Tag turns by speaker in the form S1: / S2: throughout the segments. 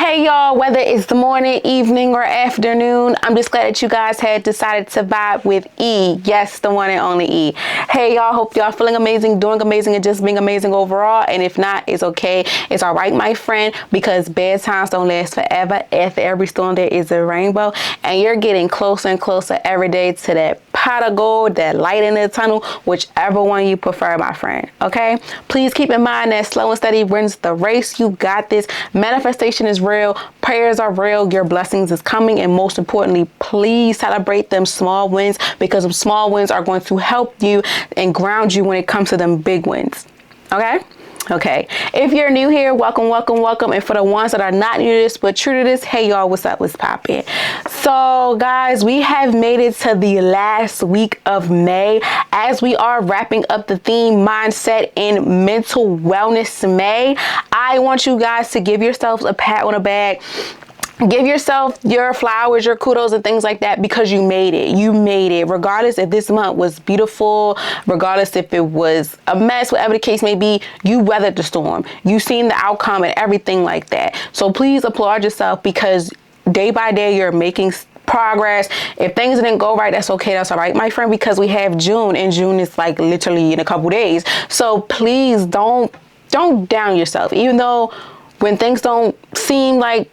S1: Hey y'all, whether it's the morning, evening, or afternoon, I'm just glad that you guys had decided to vibe with E. Yes, the one and only E. Hey y'all, hope y'all feeling amazing, doing amazing, and just being amazing overall. And if not, it's okay. It's all right, my friend, because bad times don't last forever. After every storm, there is a rainbow. And you're getting closer and closer every day to that pot of gold, that light in the tunnel, whichever one you prefer, my friend. Okay? Please keep in mind that slow and steady wins the race. You got this. Manifestation is real. Prayers are real. Your blessings is coming. And most importantly, please celebrate them small wins, because them small wins are going to help you and ground you when it comes to them big wins. Okay? Okay, if you're new here, welcome, welcome, welcome. And for the ones that are not new to this but true to this, hey y'all, what's up, what's poppin'? So guys, we have made it to the last week of May as we are wrapping up the theme mindset and mental wellness May. I want you guys to give yourselves a pat on the back. Give yourself your flowers, your kudos, and things like that, because you made it. You made it. Regardless if this month was beautiful, regardless if it was a mess, whatever the case may be, you weathered the storm. You seen the outcome and everything like that. So please applaud yourself, because day by day you're making progress. If things didn't go right, that's okay. That's all right, my friend, because we have June, and June is like literally in a couple days. So please don't down yourself. Even though when things don't seem like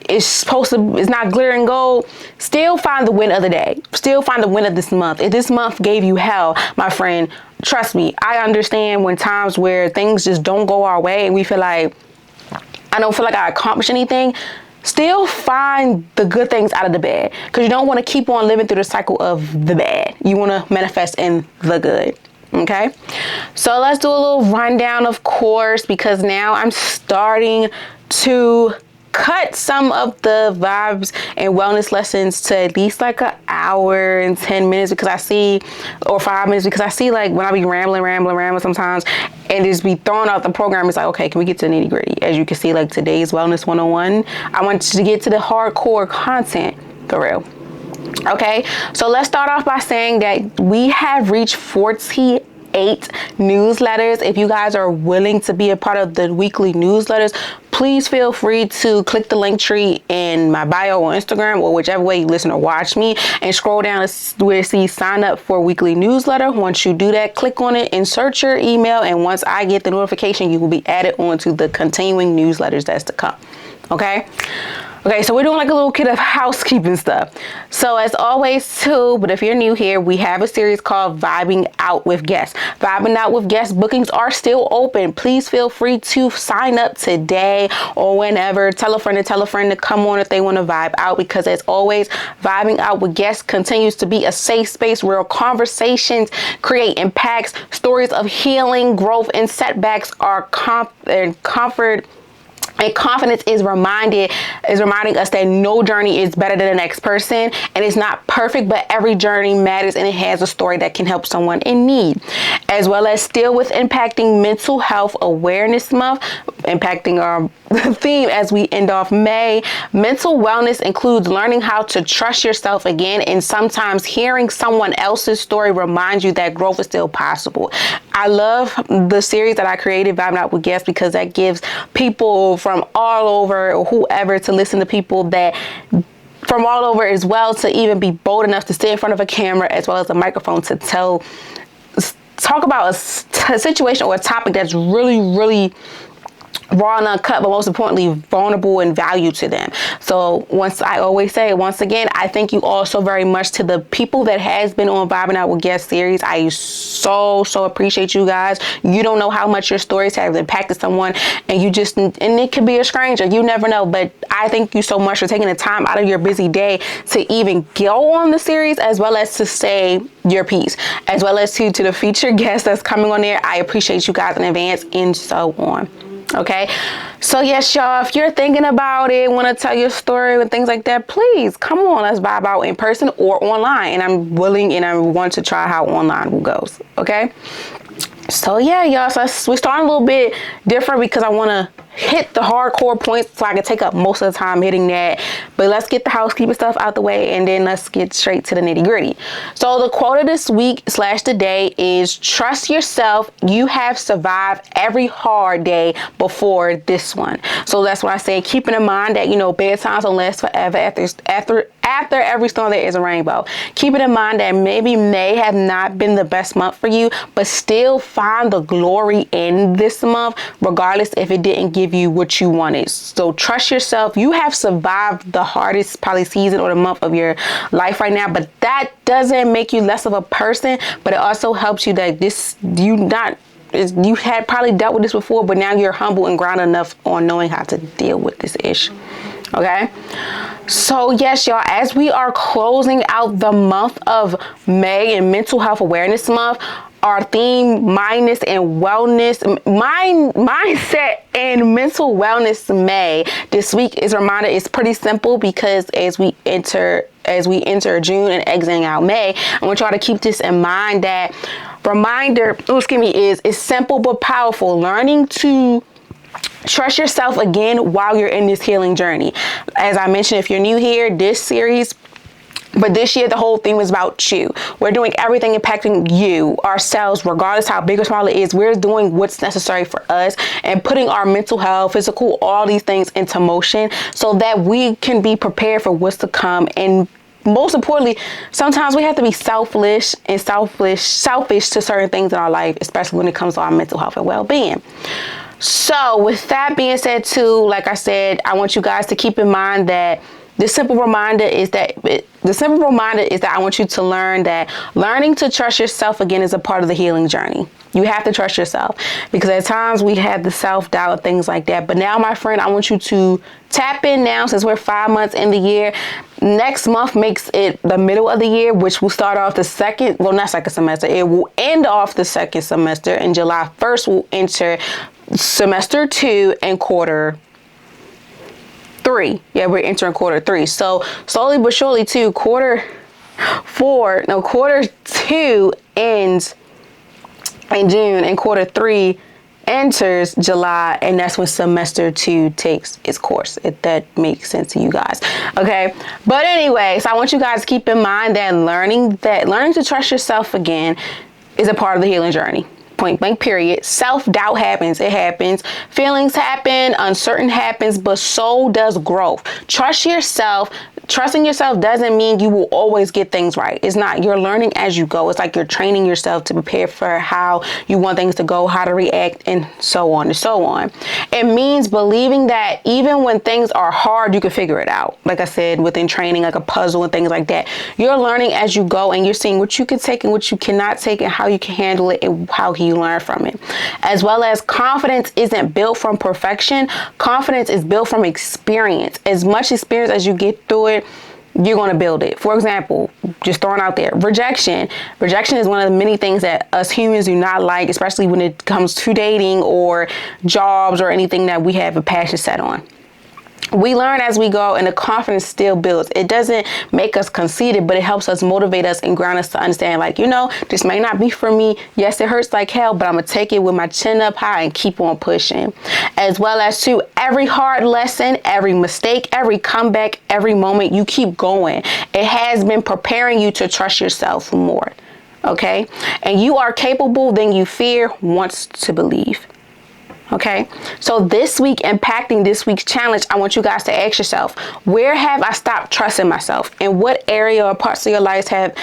S1: it's not glittering gold, still find the win of the day. Still find the win of this month. If this month gave you hell, my friend, trust me, I understand when times where things just don't go our way and we feel like, I don't feel like I accomplished anything. Still find the good things out of the bad, because you don't want to keep on living through the cycle of the bad. You want to manifest in the good. Okay, so let's do a little rundown, of course, because now I'm starting to cut some of the vibes and wellness lessons to at least like an hour and 10 minutes, because I see, or 5 minutes, because I see like when I be rambling sometimes and just be throwing out the program, it's like, okay, can we get to the nitty gritty? As you can see, like today's Wellness 101, I want to get to the hardcore content for real. Okay, so let's start off by saying that we have reached 48 newsletters. If you guys are willing to be a part of the weekly newsletters, please feel free to click the link tree in my bio on Instagram, or whichever way you listen or watch me, and scroll down to where it says sign up for weekly newsletter. Once you do that, click on it, insert your email, and once I get the notification, you will be added onto the continuing newsletters that's to come. Okay, so we're doing like a little kit of housekeeping stuff. So as always too, but if you're new here, we have a series called Vibing Out with Guests. Vibing Out with Guests bookings are still open. Please feel free to sign up today or whenever. Tell a friend to come on if they want to vibe out, because as always, Vibing Out with Guests continues to be a safe space where conversations create impacts, stories of healing, growth, and setbacks are comfort. And confidence is reminding us that no journey is better than the next person, and it's not perfect, but every journey matters, and it has a story that can help someone in need. As well as still with impacting Mental Health Awareness Month, impacting our theme as we end off May. Mental wellness includes learning how to trust yourself again, and sometimes hearing someone else's story reminds you that growth is still possible. I love the series that I created, Vibing Out with Guests, because that gives people from all over, or whoever, to listen to people that from all over as well, to even be bold enough to sit in front of a camera as well as a microphone to talk about a situation or a topic that's really raw and uncut, but most importantly, vulnerable and value to them. So I always say, once again, I thank you all so very much to the people that has been on Vibing Out with Guests series. I so appreciate you guys. You don't know how much your stories have impacted someone, and it could be a stranger. You never know, but I thank you so much for taking the time out of your busy day to even go on the series, as well as to say your piece, as well as to the featured guest that's coming on there. I appreciate you guys in advance, and so on. Okay, so yes, y'all, if you're thinking about it, want to tell your story and things like that, please come on, let's vibe out in person or online. And I'm willing and I want to try how online goes. Okay, so yeah, y'all, so we're starting a little bit different, because I want to hit the hardcore points so I can take up most of the time hitting that. But let's get the housekeeping stuff out the way, and then let's get straight to the nitty gritty. So the quote of this week / today is, trust yourself. You have survived every hard day before this one. So that's what I say, keeping in mind that, bad times don't last forever. After every storm, there is a rainbow. Keep it in mind that maybe May have not been the best month for you, but still find the glory in this month, regardless if it didn't give you what you wanted. So trust yourself. You have survived the hardest probably season or the month of your life right now, but that doesn't make you less of a person, but it also helps you that you had probably dealt with this before, but now you're humble and grounded enough on knowing how to deal with this issue. Okay, so yes, y'all, as we are closing out the month of May and Mental Health Awareness Month, our theme, mindset and mental wellness May this week is a reminder. It's pretty simple, because as we enter June and exiting out May, I want y'all to keep this in mind. That reminder, is simple but powerful. Learning to trust yourself again while you're in this healing journey. As I mentioned, if you're new here, this series, but this year, the whole theme is about you. We're doing everything impacting you, ourselves, regardless how big or small it is. We're doing what's necessary for us and putting our mental health, physical, all these things into motion so that we can be prepared for what's to come. And most importantly, sometimes we have to be selfish to certain things in our life, especially when it comes to our mental health and well-being. So with that being said too, like I said, I want you guys to keep in mind that the simple reminder is that I want you to learn that learning to trust yourself again is a part of the healing journey. You have to trust yourself, because at times we have the self-doubt and things like that. But now, my friend, I want you to tap in now, since we're 5 months in the year. Next month makes it the middle of the year, which will start off the not second semester. It will end off the second semester, and July 1st will enter semester 2 and quarter 3. Yeah, we're entering quarter 3. So slowly but surely too, quarter 2 ends in June, and quarter 3 enters July, and that's when semester 2 takes its course, if that makes sense to you guys. Okay, but anyway, so I want you guys to keep in mind that learning to trust yourself again is a part of the healing journey. Point blank, period. Self-doubt happens. It happens. Feelings happen. Uncertain happens, but so does growth. Trust yourself. Trusting yourself doesn't mean you will always get things right. It's not. You're learning as you go. It's like you're training yourself to prepare for how you want things to go, how to react, and so on and so on. It means believing that even when things are hard, you can figure it out. Like I said, within training, like a puzzle and things like that. You're learning as you go, and you're seeing what you can take and what you cannot take, and how you can handle it, and how you learn from it. As well as, confidence isn't built from perfection. Confidence is built from experience. As much experience as you get through it, you're going to build it. For example, just throwing out there, rejection. Rejection is one of the many things that us humans do not like, especially when it comes to dating or jobs or anything that we have a passion set on. We learn as we go, and the confidence still builds. It doesn't make us conceited, but it helps us, motivate us, and ground us to understand, like, this may not be for me. Yes, it hurts like hell, but I'm going to take it with my chin up high and keep on pushing. As well as to every hard lesson, every mistake, every comeback, every moment, you keep going. It has been preparing you to trust yourself more. Okay? And you are capable than you fear wants to believe. Okay, so this week, impacting this week's challenge, I want you guys to ask yourself, where have I stopped trusting myself? In what area or parts of your life have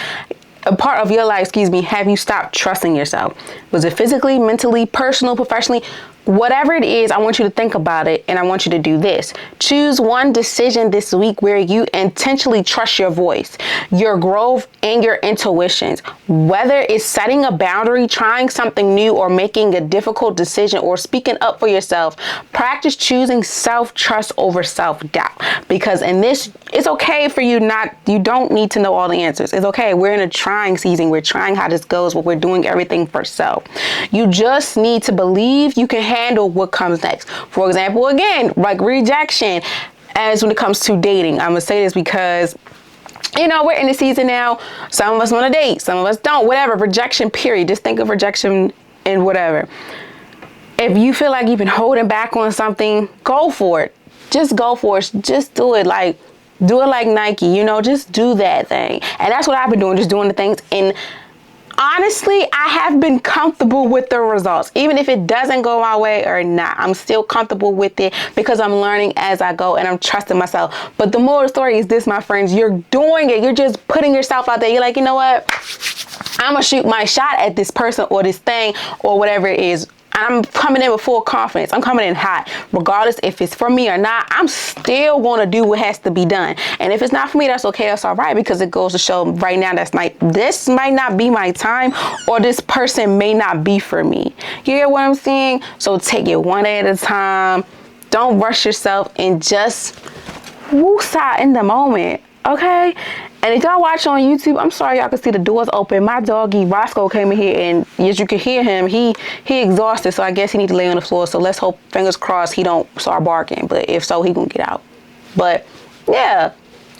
S1: you stopped trusting yourself? Was it physically, mentally, personal, professionally? Whatever it is, I want you to think about it, and I want you to do this. Choose one decision this week where you intentionally trust your voice, your growth, and your intuitions. Whether it's setting a boundary, trying something new, or making a difficult decision, or speaking up for yourself, practice choosing self-trust over self-doubt. Because in this, it's okay for you don't need to know all the answers. It's okay. We're in a trying season. We're trying how this goes, but we're doing everything for self. You just need to believe you can handle what comes next. For example, again, like rejection, as when it comes to dating. I'm gonna say this because we're in the season now. Some of us want to date, some of us don't. Whatever, rejection. Period. Just think of rejection and whatever. If you feel like you've been holding back on something, go for it. Just go for it. Just do it. Do it like Nike, just do that thing. And that's what I've been doing, just doing the things. And honestly, I have been comfortable with the results. Even if it doesn't go my way or not, I'm still comfortable with it because I'm learning as I go and I'm trusting myself. But the moral of the story is this, my friends, you're doing it. You're just putting yourself out there. You're like, you know what? I'm going to shoot my shot at this person or this thing or whatever it is. I'm coming in with full confidence. I'm coming in hot. Regardless if it's for me or not, I'm still going to do what has to be done. And if it's not for me, that's okay. That's all right, because it goes to show right now this might not be my time, or this person may not be for me. You hear what I'm saying? So take it one day at a time. Don't rush yourself and just woosah in the moment. Okay? And if y'all watch on YouTube, I'm sorry y'all can see the doors open. My doggy Roscoe came in here, and as you can hear him, he exhausted, so I guess he need to lay on the floor. So let's hope, fingers crossed, he don't start barking. But if so, he gonna get out. But yeah.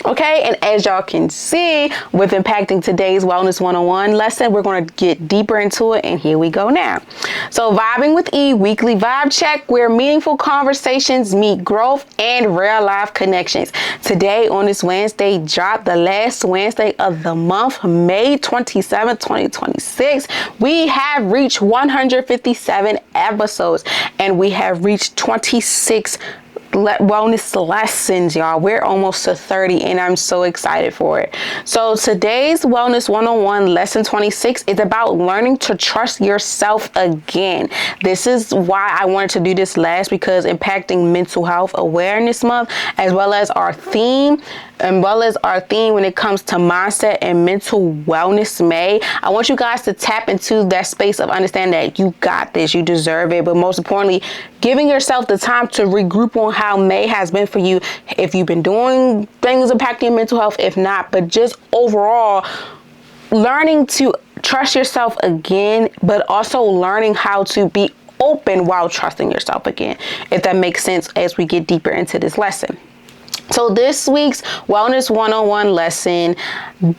S1: Okay, and as y'all can see, with impacting today's Wellness 101 lesson, we're going to get deeper into it, and here we go now. So, Vibing with E, weekly vibe check, where meaningful conversations meet growth and real life connections. Today, on this Wednesday, dropped the last Wednesday of the month, May 27, 2026. We have reached 157 episodes, and we have reached 26 wellness lessons, y'all. We're almost to 30, and I'm so excited for it. So today's Wellness 101 lesson 26 is about learning to trust yourself again. This is why I wanted to do this last, because impacting mental health awareness month, as well as our theme when it comes to mindset and mental wellness May. I want you guys to tap into that space of understanding that you got this, you deserve it, but most importantly, giving yourself the time to regroup on how May has been for you. If you've been doing things impacting your mental health, if not, but just overall learning to trust yourself again, but also learning how to be open while trusting yourself again, if that makes sense, as we get deeper into this lesson. So this week's Wellness 101 lesson it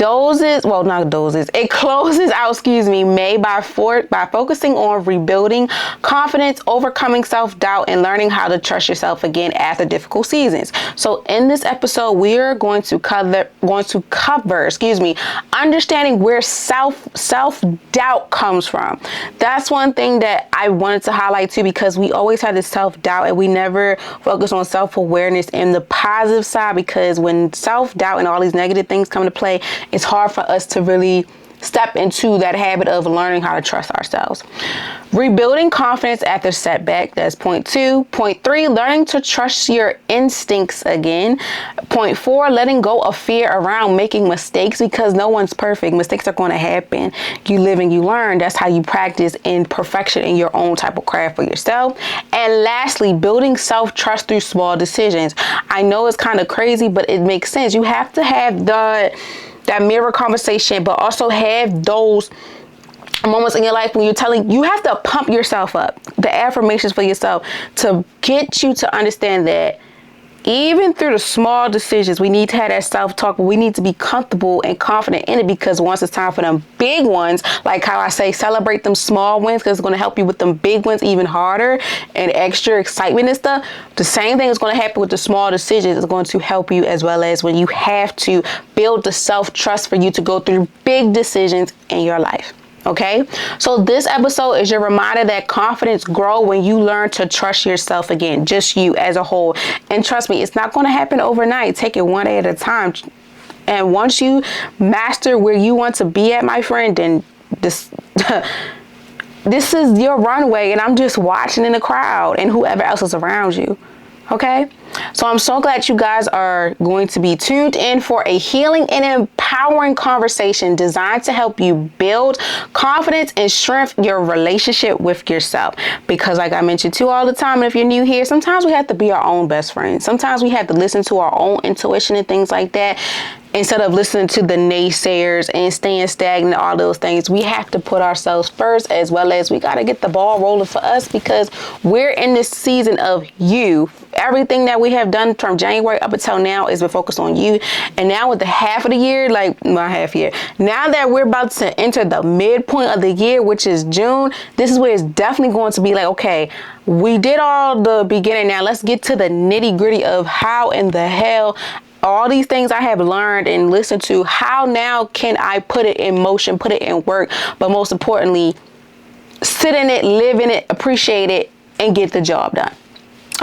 S1: closes out, May by focusing on rebuilding confidence, overcoming self-doubt, and learning how to trust yourself again after difficult seasons. So in this episode, we are going to cover understanding where self-doubt comes from. That's one thing that I wanted to highlight too, because we always have this self-doubt and we never focus on self-awareness and the positive side, because when self-doubt and all these negative things come into play, it's hard for us to really step into that habit of learning how to trust ourselves. Rebuilding confidence after setback, that's point 2. Point 3, learning to trust your instincts again. Point 4, letting go of fear around making mistakes, because no one's perfect. Mistakes are going to happen. You live and you learn. That's how you practice in perfection in your own type of craft for yourself. And lastly, building self-trust through small decisions. I know it's kind of crazy, but it makes sense. You have to have that mirror conversation, but also have those moments in your life when you have to pump yourself up, the affirmations for yourself, to get you to understand that even through the small decisions, we need to have that self-talk, but we need to be comfortable and confident in it, because once it's time for them big ones, like how I say, celebrate them small wins, because it's going to help you with them big ones even harder and extra excitement and stuff. The same thing is going to happen with the small decisions. It's going to help you, as well as when you have to build the self-trust for you to go through big decisions in your life. Okay, so this episode is your reminder that confidence grows when you learn to trust yourself again, just you as a whole. And trust me, it's not going to happen overnight. Take it one day at a time. And once you master where you want to be at, my friend, then this is your runway, and I'm just watching in the crowd and whoever else is around you. Okay, so I'm so glad you guys are going to be tuned in for a healing and empowering conversation designed to help you build confidence and strengthen your relationship with yourself. Because like I mentioned too all the time, and if you're new here, sometimes we have to be our own best friend. Sometimes we have to listen to our own intuition and things like that, instead of listening to the naysayers and staying stagnant, all those things. We have to put ourselves first, as well as we got to get the ball rolling for us, because we're in this season of you. Everything that we have done from January up until now is been focused on you. And now with the half of the year, like my half year, now that we're about to enter the midpoint of the year, which is June, this is where it's definitely going to be like, okay, we did all the beginning. Now let's get to the nitty gritty of how in the hell all these things I have learned and listened to, how now can I put it in motion, put it in work, but most importantly, sit in it, live in it, appreciate it, and get the job done.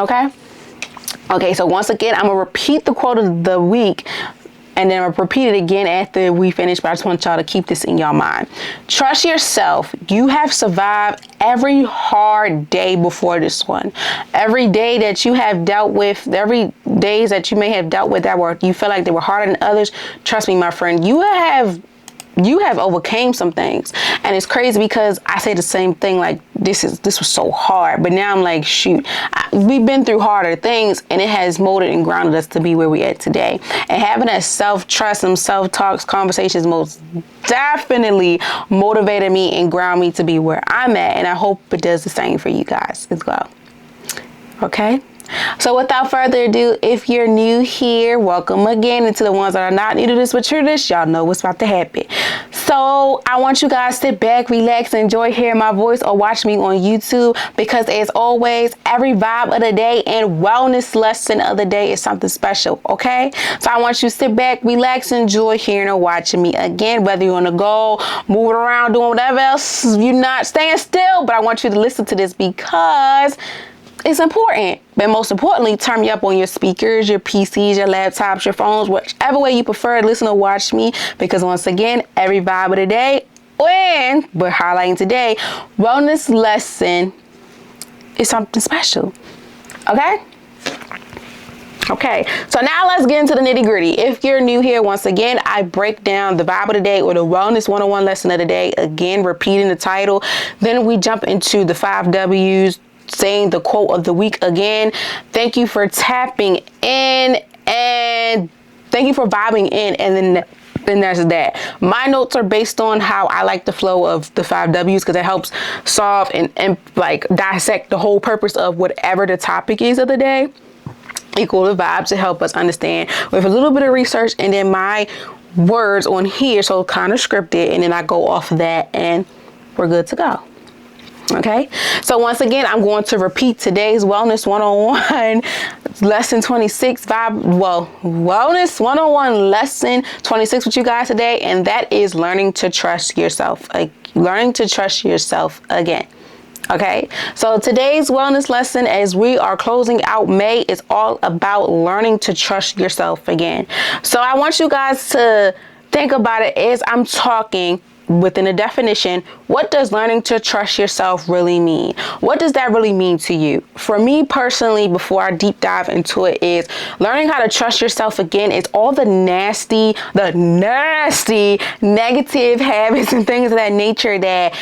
S1: Okay? Okay, so once again, I'm going to repeat the quote of the week, and then I'll repeat it again after we finish, but I just want y'all to keep this in your mind. Trust yourself. You have survived every hard day before this one. Every day that you have dealt with, every days that you may have dealt with that were, you feel like they were harder than others. Trust me, my friend, you have overcame some things. And it's crazy because I say the same thing, like this was so hard, but now I'm like, shoot, we've been through harder things, and it has molded and grounded us to be where we at today. And having that self-trust and self-talks conversations most definitely motivated me and ground me to be where I'm at, and I hope it does the same for you guys as well. Okay? So without further ado, if you're new here, welcome again. And to the ones that are not new to this but true to this, y'all know what's about to happen. So I want you guys to sit back, relax, enjoy hearing my voice, or watch me on YouTube, because as always, every vibe of the day and wellness lesson of the day is something special, okay? So I want you to sit back, relax, enjoy hearing or watching me again, whether you're on the go, moving around, doing whatever else, you're not staying still, but I want you to listen to this because it's important. But most importantly, turn me up on your speakers, your PCs, your laptops, your phones, whichever way you prefer, listen or watch me, because once again, every vibe of the day, but highlighting today, wellness lesson is something special. Okay? Okay, so now let's get into the nitty gritty. If you're new here, once again, I break down the vibe of the day or the wellness 101 lesson of the day, again, repeating the title. Then we jump into the 5 W's, saying the quote of the week again. Thank you for tapping in, and thank you for vibing in, and then there's that. My notes are based on how I like the flow of the 5 W's, because it helps solve and like dissect the whole purpose of whatever the topic is of the day. Equal the vibes to help us understand with a little bit of research, and then my words on here, so kind of scripted, and then I go off of that and we're good to go. Okay, so once again, I'm going to repeat today's Wellness 101 Lesson 26 Wellness 101 Lesson 26 with you guys today, and that is learning to trust yourself. Learning to trust yourself again. Okay, so today's wellness lesson, as we are closing out May, is all about learning to trust yourself again. So I want you guys to think about it as I'm talking. Within a definition, what does learning to trust yourself really mean? What does that really mean to you? For me personally, before I deep dive into it, is learning how to trust yourself again is all the nasty negative habits and things of that nature that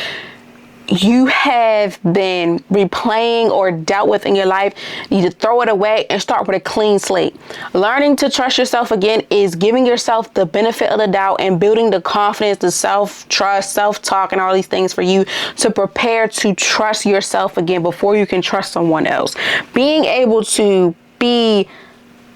S1: you have been replaying or dealt with in your life. You need to throw it away and start with a clean slate. Learning to trust yourself again is giving yourself the benefit of the doubt and building the confidence, the self-trust, self-talk, and all these things for you to prepare to trust yourself again before you can trust someone else. Being able to be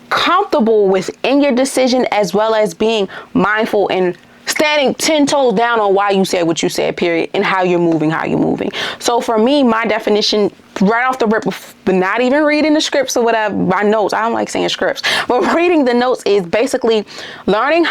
S1: comfortable within your decision, as well as being mindful and standing 10 toes down on why you said what you said, period, and how you're moving. So for me, my definition right off the rip, but not even reading the scripts or whatever, my notes, I don't like saying scripts, but reading the notes is basically learning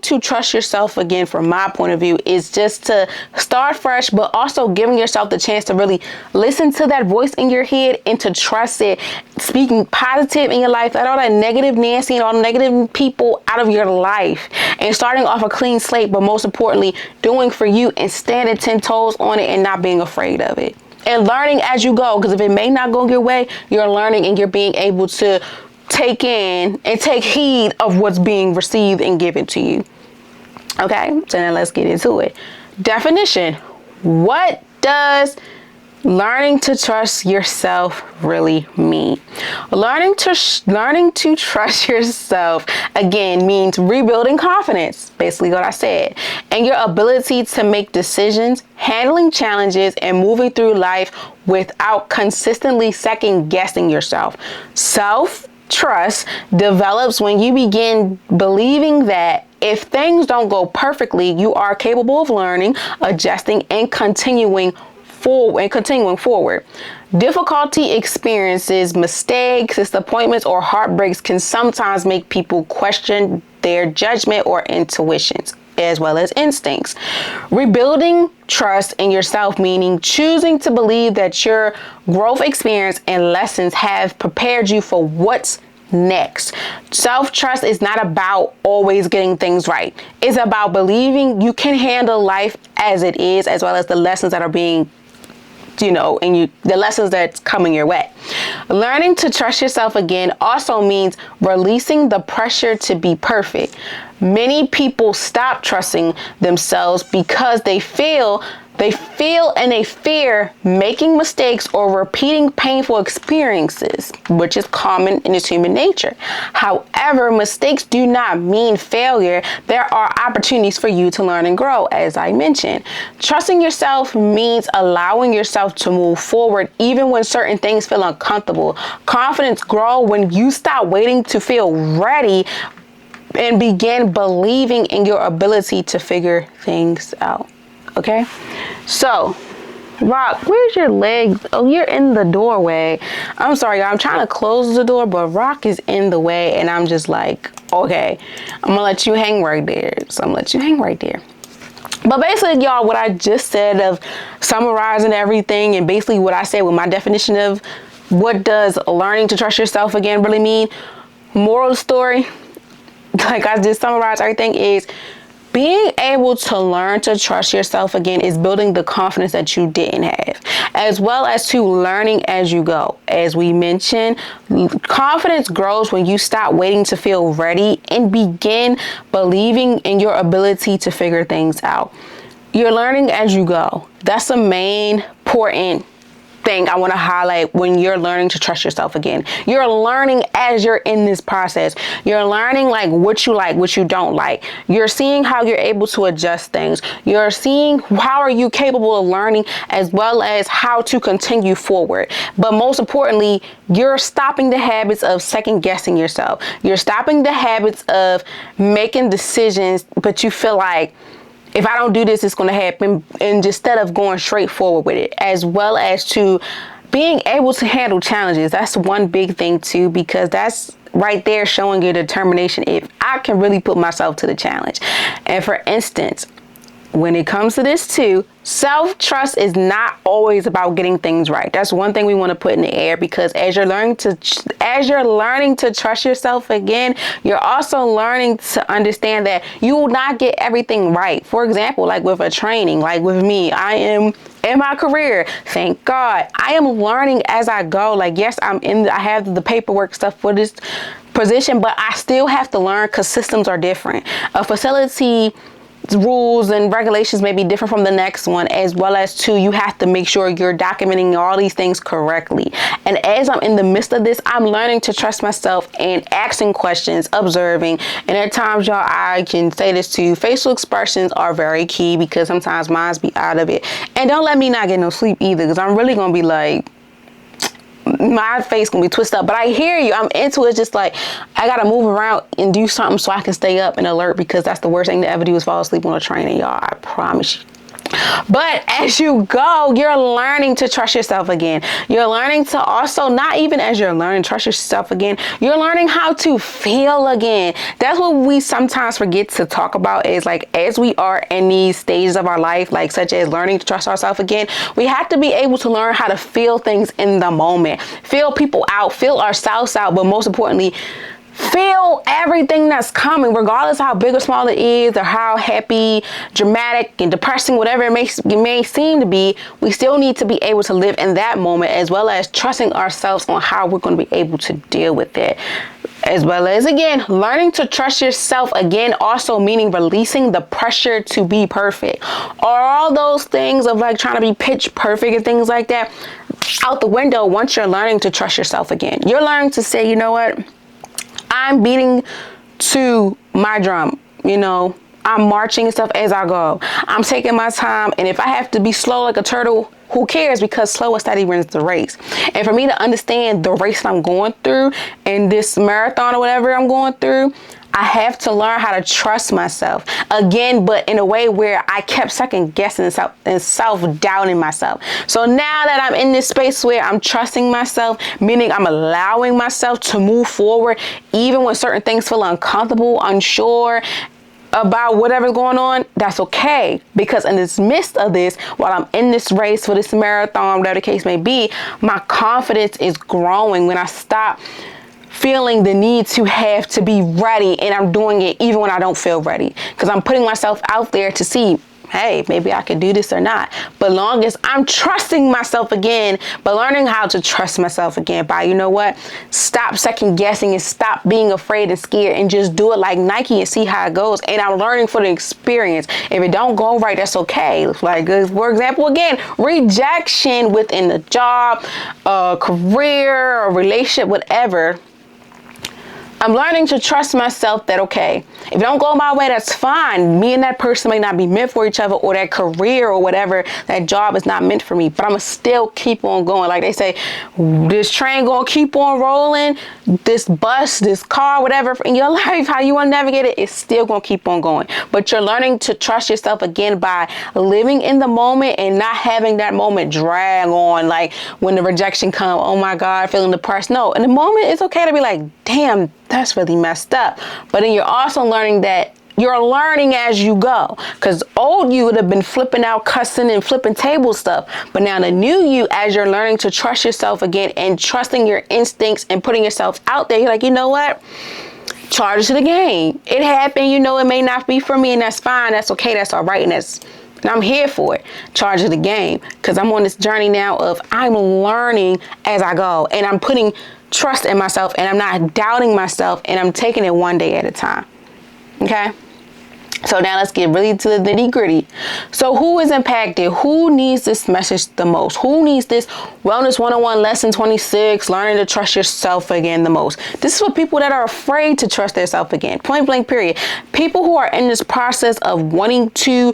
S1: to trust yourself again. From my point of view, is just to start fresh, but also giving yourself the chance to really listen to that voice in your head and to trust it, speaking positive in your life, let all that negative Nancy and all the negative people out of your life, and starting off a clean slate, but most importantly, doing for you and standing 10 toes on it and not being afraid of it. And learning as you go, because if it may not go your way, you're learning and you're being able to take in and take heed of what's being received and given to you. Okay, so now let's get into it. Definition. What does learning to trust yourself really mean? Learning to trust yourself again means rebuilding confidence, basically what I said, and your ability to make decisions, handling challenges, and moving through life without consistently second guessing yourself. Self-trust develops when you begin believing that if things don't go perfectly, you are capable of learning, adjusting, and continuing forward. Difficulty experiences, mistakes, disappointments, or heartbreaks can sometimes make people question their judgment or intuitions, as well as instincts. Rebuilding trust in yourself, meaning choosing to believe that your growth experience and lessons have prepared you for what's next. Self-trust is not about always getting things right. It's about believing you can handle life as it is, as well as the lessons that are being the lessons that's coming your way. Learning to trust yourself again also means releasing the pressure to be perfect. Many people stop trusting themselves because they feel and they fear making mistakes or repeating painful experiences, which is common in its human nature. However, mistakes do not mean failure. There are opportunities for you to learn and grow, as I mentioned. Trusting yourself means allowing yourself to move forward even when certain things feel uncomfortable. Confidence grows when you stop waiting to feel ready and begin believing in your ability to figure things out. Okay, so Rock, where's your legs? Oh, you're in the doorway. I'm sorry, y'all. I'm trying to close the door, but Rock is in the way, and I'm just like, okay, I'm gonna let you hang right there. So I'm gonna let you hang right there. But basically, y'all, what I just said of summarizing everything, and basically what I said with my definition of what does learning to trust yourself again really mean? Moral of the story, like I just summarized everything, is being able to learn to trust yourself again is building the confidence that you didn't have, as well as to learning as you go. As we mentioned, confidence grows when you stop waiting to feel ready and begin believing in your ability to figure things out. You're learning as you go. That's the main important thing I want to highlight when you're learning to trust yourself again. You're learning as you're in this process. You're learning like what you don't like. You're seeing how you're able to adjust things. You're seeing how are you capable of learning, as well as how to continue forward. But most importantly, you're stopping the habits of second guessing yourself. You're stopping the habits of making decisions, but you feel like, if I don't do this, it's going to happen, and instead of going straight forward with it, as well as to being able to handle challenges. That's one big thing too, because that's right there showing your determination if I can really put myself to the challenge. And for instance, when it comes to this too, self-trust is not always about getting things right. That's one thing we want to put in the air, because as you're learning to trust yourself again, you're also learning to understand that you will not get everything right. For example, like with a training, like with me, I am in my career, thank God, I am learning as I go. Like, yes, I have the paperwork stuff for this position, but I still have to learn because systems are different. A facility rules and regulations may be different from the next one, as well as too, you have to make sure you're documenting all these things correctly. And as I'm in the midst of this, I'm learning to trust myself and asking questions, observing. And at times, y'all, I can say this too, facial expressions are very key, because sometimes mine be out of it. And don't let me not get no sleep either, because I'm really gonna be like, my face gonna be twisted up. But I hear you, I'm into it. Just like, I gotta move around and do something so I can stay up and alert, because that's the worst thing to ever do is fall asleep on a train, y'all, I promise you. But as you go, you're learning to trust yourself again. You're learning to also, not even as you're learning to trust yourself again, you're learning how to feel again. That's what we sometimes forget to talk about, is like, as we are in these stages of our life, like such as learning to trust ourselves again, we have to be able to learn how to feel things in the moment, feel people out, feel ourselves out, but most importantly, feel everything that's coming, regardless of how big or small it is, or how happy, dramatic, and depressing, whatever it may seem to be. We still need to be able to live in that moment, as well as trusting ourselves on how we're going to be able to deal with it. As well as, again, learning to trust yourself, again, also meaning releasing the pressure to be perfect. Or all those things of like trying to be pitch perfect and things like that out the window once you're learning to trust yourself again. You're learning to say, you know what? I'm beating to my drum, you know, I'm marching and stuff as I go. I'm taking my time, and if I have to be slow like a turtle, who cares? Because slow and steady wins the race. And for me to understand the race that I'm going through and this marathon or whatever I'm going through, I have to learn how to trust myself again, but in a way where I kept second guessing and self-doubting myself. So now that I'm in this space where I'm trusting myself, meaning I'm allowing myself to move forward, even when certain things feel uncomfortable, unsure about whatever's going on, that's okay. Because in this midst of this, while I'm in this race for this marathon, whatever the case may be, my confidence is growing when I stop feeling the need to have to be ready, and I'm doing it even when I don't feel ready, because I'm putting myself out there to see, hey, maybe I can do this or not. But long as I'm trusting myself again, but learning how to trust myself again by, you know what, stop second guessing and stop being afraid and scared and just do it like Nike and see how it goes. And I'm learning for the experience. If it don't go right, that's okay. Like, for example, again, rejection within the job, career, or relationship, whatever. I'm learning to trust myself that, okay, if it don't go my way, that's fine. Me and that person may not be meant for each other, or that career or whatever, that job is not meant for me, but I'm going to still keep on going. Like they say, this train going to keep on rolling, this bus, this car, whatever in your life, how you want to navigate it, it's still going to keep on going. But you're learning to trust yourself again by living in the moment and not having that moment drag on. Like when the rejection comes, oh my God, feeling depressed. No, in the moment, it's okay to be like, damn, that's really messed up. But then you're also learning that you're learning as you go, because old you would have been flipping out, cussing and flipping table stuff. But now the new you, as you're learning to trust yourself again and trusting your instincts and putting yourself out there, you're like, you know what? Charge to the game. It happened. You know, it may not be for me, and that's fine. That's okay. That's all right. And I'm here for it. Charge of the game, because I'm on this journey now of I'm learning as I go, and I'm putting trust in myself, and I'm not doubting myself, and I'm taking it one day at a time. Okay? So now let's get really to the nitty-gritty. So who is impacted? Who needs this message the most? Who needs this Wellness 101 Lesson 26, learning to trust yourself again, the most? This is for people that are afraid to trust themselves again. Point blank, period. People who are in this process of wanting to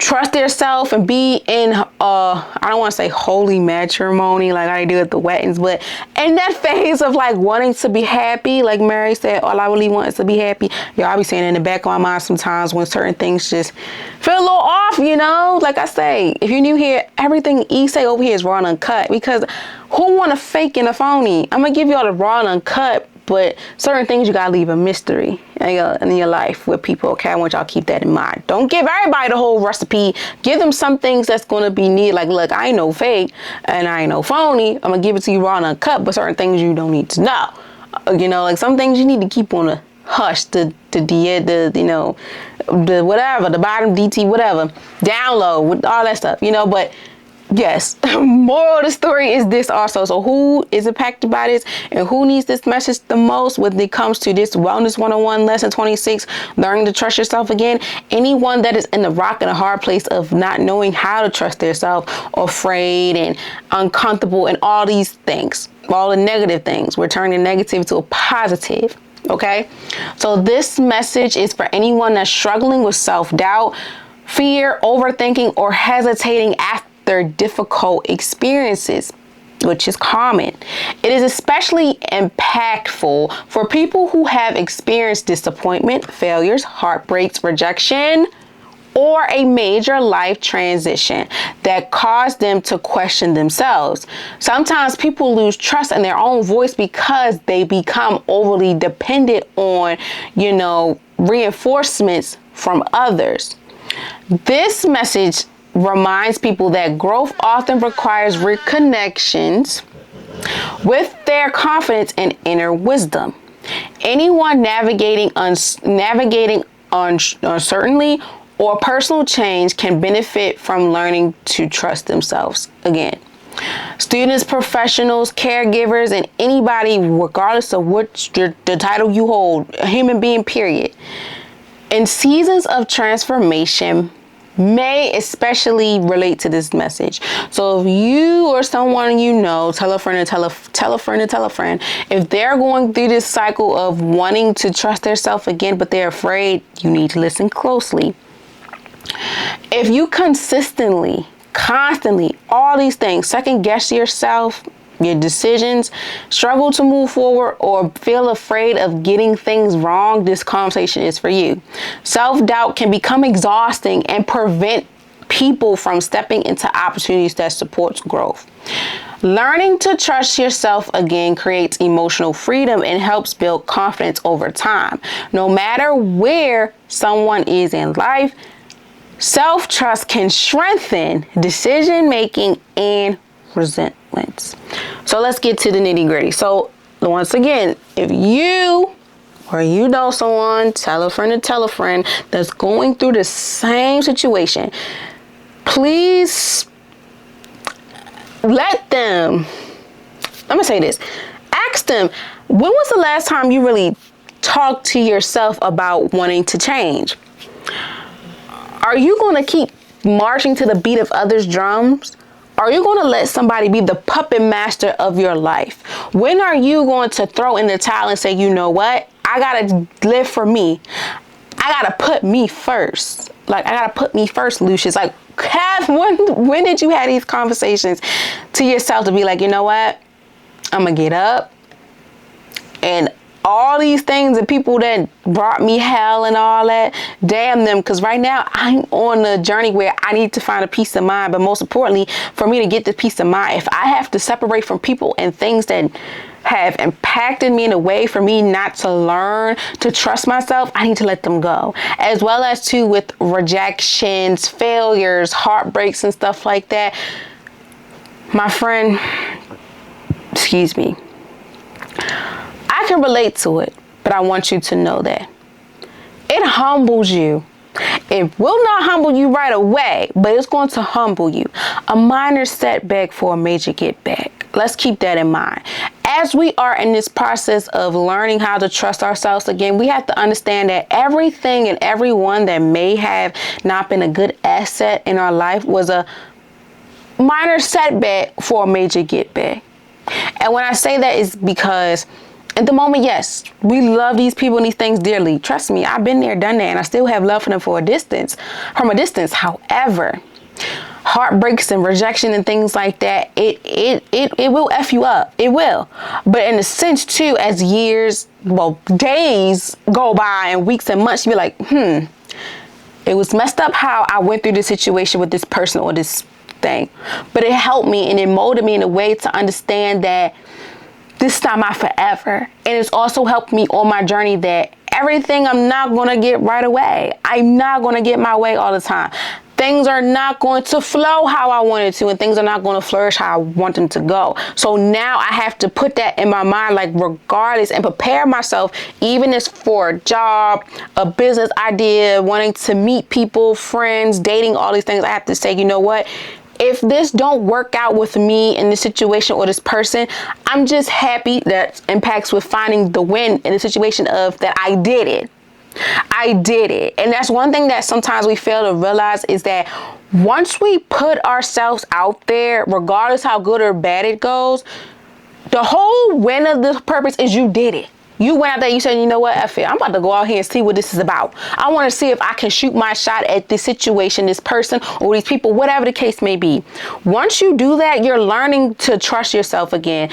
S1: trust themselves and be in, I don't want to say holy matrimony like I do at the weddings, but in that phase of like wanting to be happy, like Mary said, all I really want is to be happy. Y'all, I be saying in the back of my mind sometimes when certain things just feel a little off, you know? Like I say, if you're new here, everything E say over here is raw and uncut, because who want to fake and a phony? I'm going to give y'all the raw and uncut, but certain things you gotta leave a mystery in your life with people. Okay, I want y'all to keep that in mind. Don't give everybody the whole recipe. Give them some things that's gonna be needed. Like, look, I ain't no fake and I ain't no phony. I'm gonna give it to you raw and uncut, but certain things you don't need to know. You know, like some things you need to keep on the hush, the whatever, the bottom DT, whatever, download with all that stuff. You know, but. Yes, moral of the story is this also. So who is impacted by this and who needs this message the most when it comes to this Wellness 101 Lesson 26, learning to trust yourself again? Anyone that is in the rock and a hard place of not knowing how to trust themselves, or afraid and uncomfortable and all these things, all the negative things. We're turning negative to a positive. Okay, so this message is for anyone that's struggling with self-doubt, fear, overthinking, or hesitating after their difficult experiences, which is common. It is especially impactful for people who have experienced disappointment, failures, heartbreaks, rejection, or a major life transition that caused them to question themselves. Sometimes people lose trust in their own voice because they become overly dependent on, reinforcements from others. This message reminds people that growth often requires reconnections with their confidence and inner wisdom. Anyone navigating uncertainty or personal change can benefit from learning to trust themselves again. Students, professionals, caregivers, and anybody, regardless of what the title you hold, a human being, period, in seasons of transformation may especially relate to this message. So if you or someone you know, tell a friend and tell a friend and tell a friend, if they're going through this cycle of wanting to trust themselves again, but they're afraid, you need to listen closely. If you constantly, all these things, second guess yourself, your decisions, struggle to move forward, or feel afraid of getting things wrong, this conversation is for you. Self-doubt can become exhausting and prevent people from stepping into opportunities that supports growth. Learning to trust yourself again creates emotional freedom and helps build confidence over time. No matter where someone is in life, self-trust can strengthen decision-making and resentments. So let's get to the nitty-gritty. So once again, if you or you know someone, tell a friend and tell a friend that's going through the same situation, please let me say this, ask them, when was the last time you really talked to yourself about wanting to change? Are you going to keep marching to the beat of others' drums? Are you going to let somebody be the puppet master of your life? When are you going to throw in the towel and say, you know what? I got to live for me. I got to put me first. Like, I got to put me first, Lucius. Like, when did you have these conversations to yourself to be like, you know what? I'm going to get up, and all these things and people that brought me hell and all that, damn them, because right now I'm on a journey where I need to find a peace of mind. But most importantly, for me to get the peace of mind, if I have to separate from people and things that have impacted me in a way for me not to learn to trust myself, I need to let them go. As well as too with rejections, failures, heartbreaks and stuff like that. My friend, excuse me, I can relate to it, but I want you to know that it humbles you. It will not humble you right away, but it's going to humble you. A minor setback for a major get back. Let's keep that in mind. As we are in this process of learning how to trust ourselves again, we have to understand that everything and everyone that may have not been a good asset in our life was a minor setback for a major get back. And when I say that is because at the moment, yes, we love these people and these things dearly. Trust me, I've been there, done that, and I still have love for them from a distance. However, heartbreaks and rejection and things like that, it will F you up. It will. But in a sense, too, as days go by and weeks and months, you be like, it was messed up how I went through this situation with this person or this thing. But it helped me and it molded me in a way to understand that this time I forever. And it's also helped me on my journey that everything I'm not going to get right away. I'm not going to get my way all the time. Things are not going to flow how I wanted to, and things are not going to flourish how I want them to go. So now I have to put that in my mind, like regardless, and prepare myself, even if for a job, a business idea, wanting to meet people, friends, dating, all these things. I have to say, you know what? If this don't work out with me in this situation or this person, I'm just happy that impacts with finding the win in the situation of that I did it. I did it. And that's one thing that sometimes we fail to realize is that once we put ourselves out there, regardless how good or bad it goes, the whole win of the purpose is you did it. You went out there, you said, you know what, F it. I'm about to go out here and see what this is about. I want to see if I can shoot my shot at this situation, this person, or these people, whatever the case may be. Once you do that, you're learning to trust yourself again,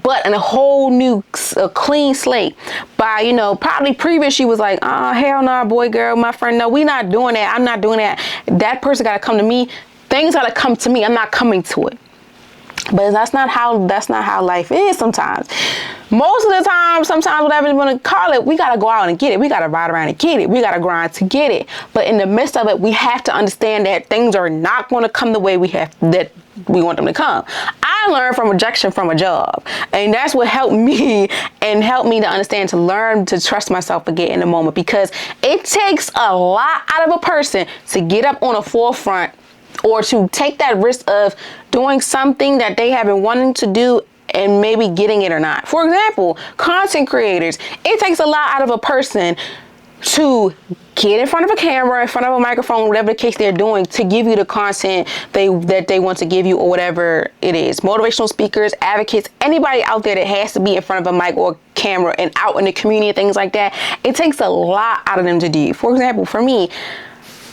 S1: but in a whole new, clean slate. By, probably previous, you was like, oh, hell no, boy, girl, my friend, no, we not doing that. I'm not doing that. That person got to come to me. Things got to come to me. I'm not coming to it. But that's not how life is sometimes. Most of the time, sometimes whatever you want to call it, we got to go out and get it. We got to ride around and get it. We got to grind to get it. But in the midst of it, we have to understand that things are not going to come the way we want them to come. I learned from rejection from a job, and that's what helped me to understand, to learn to trust myself again in the moment, because it takes a lot out of a person to get up on a forefront or to take that risk of doing something that they have been wanting to do and maybe getting it or not. For example, content creators, it takes a lot out of a person to get in front of a camera, in front of a microphone, whatever the case they're doing, to give you the content that they want to give you, or whatever it is. Motivational speakers, advocates, anybody out there that has to be in front of a mic or camera and out in the community and things like that, it takes a lot out of them to do. For example, for me,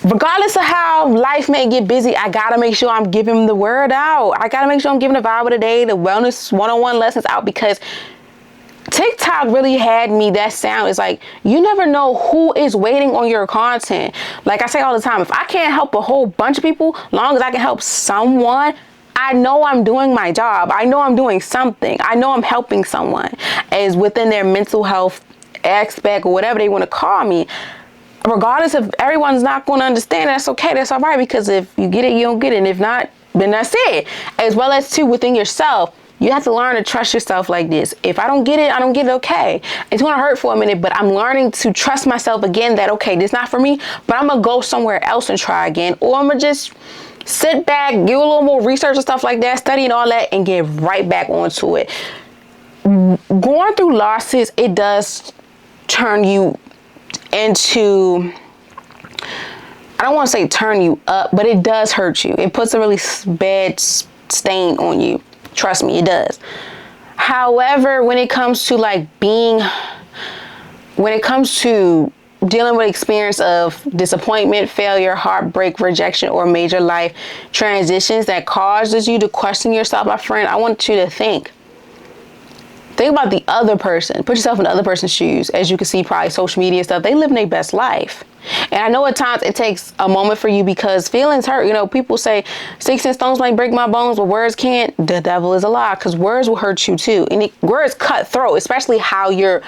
S1: regardless of how life may get busy, I gotta make sure I'm giving the word out. I gotta make sure I'm giving the vibe of the day, the wellness one-on-one lessons out, because TikTok really had me that sound. It's like, you never know who is waiting on your content. Like I say all the time, if I can't help a whole bunch of people, long as I can help someone, I know I'm doing my job. I know I'm doing something. I know I'm helping someone as within their mental health aspect, or whatever they want to call me. Regardless if everyone's not going to understand, that's okay. That's all right, because if you get it, you don't get it. And if not, then that's it. As well as too, within yourself, you have to learn to trust yourself like this. If I don't get it, I don't get it, okay. It's going to hurt for a minute, but I'm learning to trust myself again that, okay, this is not for me, but I'm going to go somewhere else and try again. Or I'm going to just sit back, do a little more research and stuff like that, study and all that, and get right back onto it. Going through losses, it does turn you into, I don't want to say turn you up, but it does hurt you. It puts a really bad stain on you. Trust me, it does. However, when it comes to dealing with experience of disappointment, failure, heartbreak, rejection, or major life transitions that causes you to question yourself, my friend, I want you to think about the other person. Put yourself in the other person's shoes. As you can see, probably social media and stuff, they live their best life. And I know at times it takes a moment for you, because feelings hurt. You know, people say sticks and stones might break my bones, but words can't. The devil is a lie, because words will hurt you too. And words cut throat, especially how you're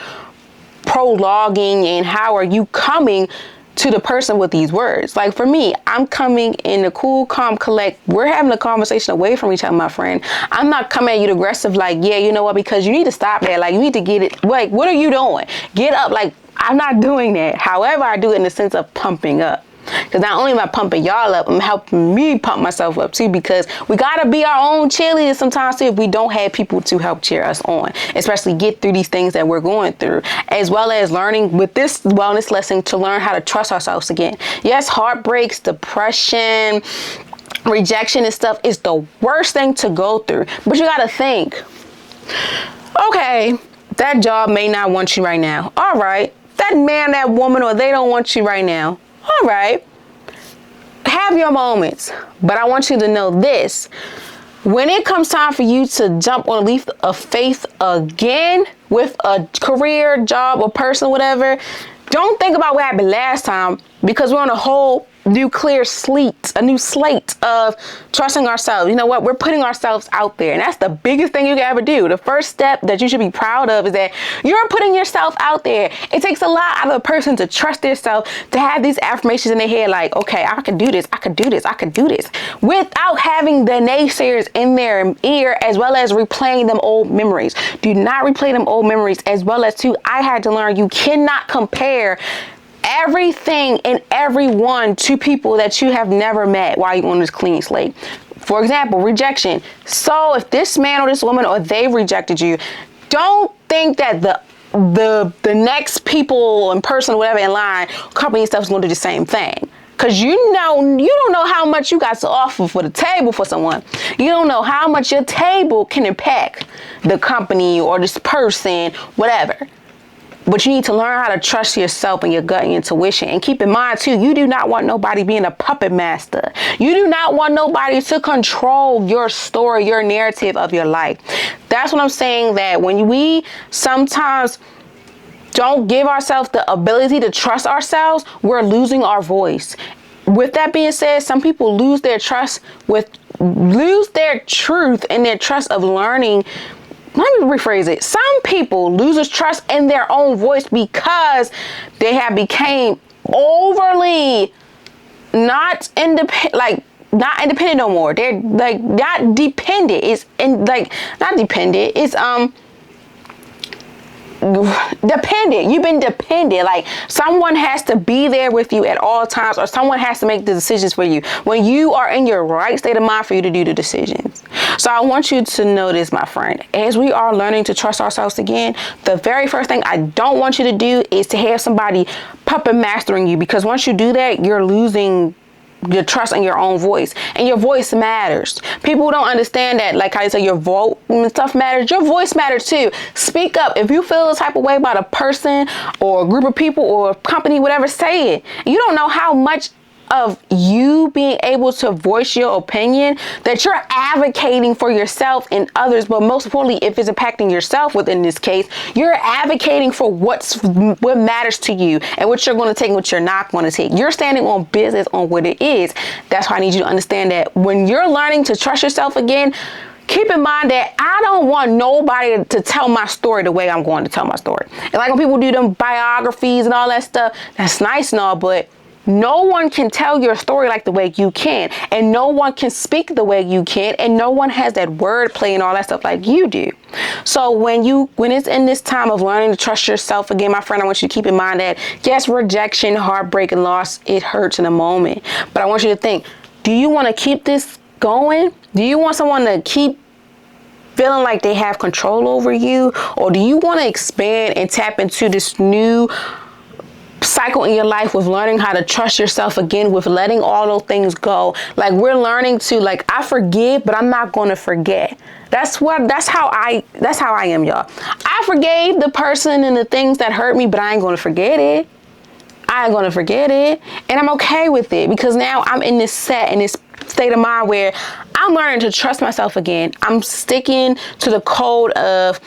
S1: prologuing and how are you coming to the person with these words. Like for me, I'm coming in the cool, calm, collect. We're having a conversation away from each other, my friend. I'm not coming at you aggressive, like, yeah, you know what, because you need to stop that. Like, you need to get it. Like, what are you doing? Get up. Like, I'm not doing that. However, I do it in the sense of pumping up. Because not only am I pumping y'all up, I'm helping me pump myself up too, because we got to be our own cheerleaders sometimes too if we don't have people to help cheer us on, especially get through these things that we're going through, as well as learning with this wellness lesson to learn how to trust ourselves again. Yes, heartbreaks, depression, rejection and stuff is the worst thing to go through. But you got to think, okay, that job may not want you right now. All right. That man, that woman, or they don't want you right now. All right, have your moments, but I want you to know this. When it comes time for you to jump on a leap of faith again with a career, job, or person, whatever, don't think about what happened last time, because we're on a whole new a new slate of trusting ourselves. You know what? We're putting ourselves out there, and that's the biggest thing you can ever do. The first step that you should be proud of is that you're putting yourself out there. It takes a lot out of a person to trust themselves, to have these affirmations in their head like, okay, I can do this, I can do this, I can do this, without having the naysayers in their ear, as well as replaying them old memories. Do not replay them old memories, as well as too, I had to learn you cannot compare everything and everyone to people that you have never met while you're on this clean slate. For example, rejection. So if this man or this woman or they rejected you, don't think that the next people in person or whatever in line, company and stuff is going to do the same thing. Because you don't know how much you got to offer for the table for someone. You don't know how much your table can impact the company or this person, whatever. But you need to learn how to trust yourself and your gut and intuition. And keep in mind, too, you do not want nobody being a puppet master. You do not want nobody to control your story, your narrative of your life. That's what I'm saying, that when we sometimes don't give ourselves the ability to trust ourselves, we're losing our voice. With that being said, some people lose their trust with lose their truth and their trust of learning. Let me rephrase it. Some people lose trust in their own voice because they have became overly not independent no more. They're like not dependent. It's not dependent. It's dependent. You've been dependent. Like someone has to be there with you at all times, or someone has to make the decisions for you when you are in your right state of mind for you to do the decisions. So I want you to know this, my friend. As we are learning to trust ourselves again, the very first thing I don't want you to do is to have somebody puppet mastering you, because once you do that, you're losing your trust in your own voice, and your voice matters. People don't understand that, like I say, your vote and stuff matters. Your voice matters too. Speak up. If you feel the type of way about a person or a group of people or a company, whatever, say it. You don't know how much of you being able to voice your opinion that you're advocating for yourself and others, but most importantly, if it's impacting yourself within this case, you're advocating for what matters to you and what you're going to take and what you're not going to take. You're standing on business on what it is. That's why I need you to understand that when you're learning to trust yourself again, keep in mind that I don't want nobody to tell my story the way I'm going to tell my story. And like when people do them biographies and all that stuff, that's nice and all, but no one can tell your story like the way you can, and no one can speak the way you can, and no one has that wordplay and all that stuff like you do. So when it's in this time of learning to trust yourself again, my friend, I want you to keep in mind that yes, rejection, heartbreak, and loss, it hurts in a moment. But I want you to think, do you want to keep this going? Do you want someone to keep feeling like they have control over you? Or do you want to expand and tap into this new cycle in your life with learning how to trust yourself again, with letting all those things go? Like we're learning to, like, I forgive, but I'm not going to forget. That's how I am, y'all. I forgave the person and the things that hurt me, but I ain't going to forget it. I ain't going to forget it. And I'm okay with it, because now I'm in this state of mind where I'm learning to trust myself again. I'm sticking to the code of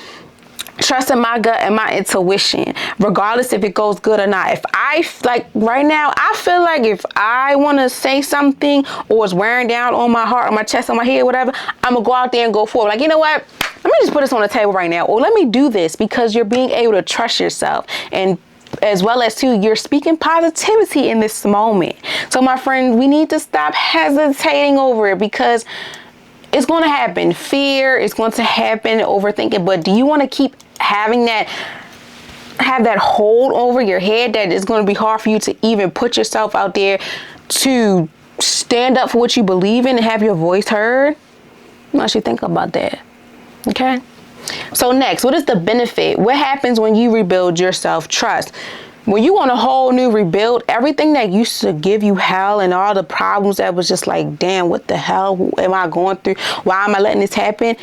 S1: trusting my gut and my intuition, regardless if it goes good or not. If I, like right now, I feel like if I want to say something or it's wearing down on my heart, on my chest, on my head, whatever, I'm going to go out there and go forward. Like, you know what? Let me just put this on the table right now. Or let me do this, because you're being able to trust yourself, and as well as too, you're speaking positivity in this moment. So my friend, we need to stop hesitating over it, because it's going to happen. Fear is going to happen, overthinking. But do you want to keep having that hold over your head that it's going to be hard for you to even put yourself out there to stand up for what you believe in and have your voice heard? I want you to think about that. Okay? So next, what is the benefit? What happens when you rebuild your self-trust? When you want a whole new rebuild, everything that used to give you hell and all the problems that was just like, damn, what the hell am I going through? Why am I letting this happen?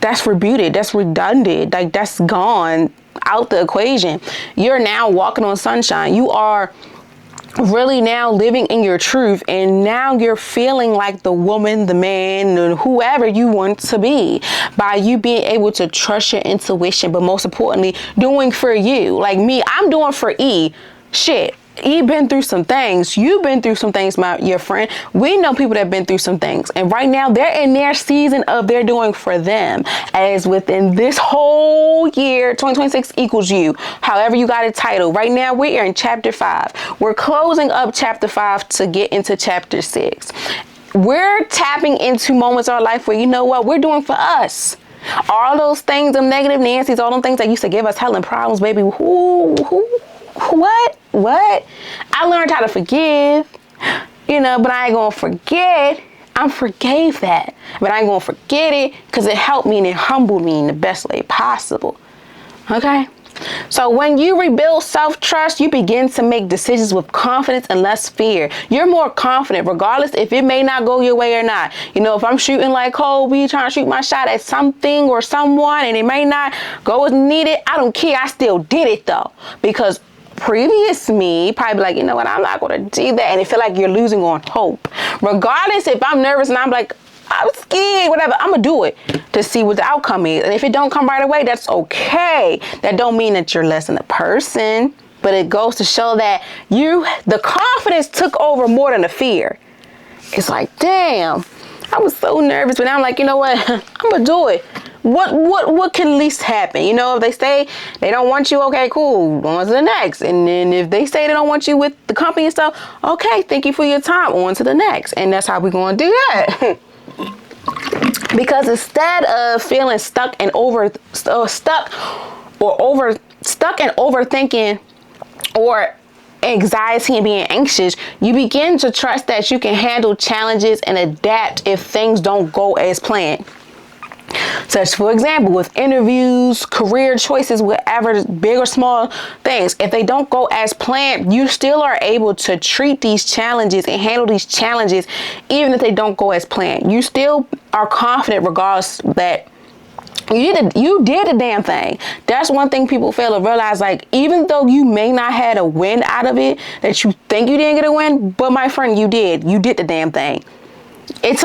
S1: That's rebooted. That's redundant. Like, that's gone out the equation. You're now walking on sunshine. You are really now living in your truth, and now you're feeling like the woman, the man, whoever you want to be, by you being able to trust your intuition, but most importantly, doing for you. Like me, I'm doing for E. Shit. E been through some things. You've been through some things, your friend. We know people that have been through some things. And right now, they're in their season of they're doing for them. As within this whole year, 2026 equals you. However you got it titled. Right now, we are in chapter 5. We're closing up chapter 5 to get into chapter 6. We're tapping into moments of our life where, you know what, we're doing for us. All those things, them negative Nancy's, all them things that used to give us hell and problems, baby. What? I learned how to forgive, but I ain't gonna forget. I forgave that, but I ain't gonna forget it, because it helped me and it humbled me in the best way possible. Okay? So when you rebuild self-trust, you begin to make decisions with confidence and less fear. You're more confident, regardless if it may not go your way or not. If I'm shooting like Kobe, trying to shoot my shot at something or someone, and it may not go as needed, I don't care. I still did it though, because previous me probably be like, you know what, I'm not going to do that, and it feel like you're losing on hope. Regardless if I'm nervous and I'm like, I'm scared, whatever, I'm gonna do it to see what the outcome is. And if it don't come right away, that's okay. That don't mean that you're less than a person, but it goes to show that the confidence took over more than the fear. It's like, damn, I was so nervous, but now I'm like, you know what? I'm gonna do it. What can least happen? You know, if they say they don't want you, okay, cool, on to the next. And then if they say they don't want you with the company and stuff, okay, thank you for your time, on to the next. And that's how we're gonna do that. Because instead of feeling stuck and overthinking or anxiety and being anxious, you begin to trust that you can handle challenges and adapt if things don't go as planned. Such, for example, with interviews, career choices, whatever, big or small things, if they don't go as planned, you still are able to treat these challenges and handle these challenges even if they don't go as planned. You still are confident regardless that you did the damn thing. That's one thing people fail to realize. Like, even though you may not had a win out of it, that you think you didn't get a win, but my friend, you did the damn thing. It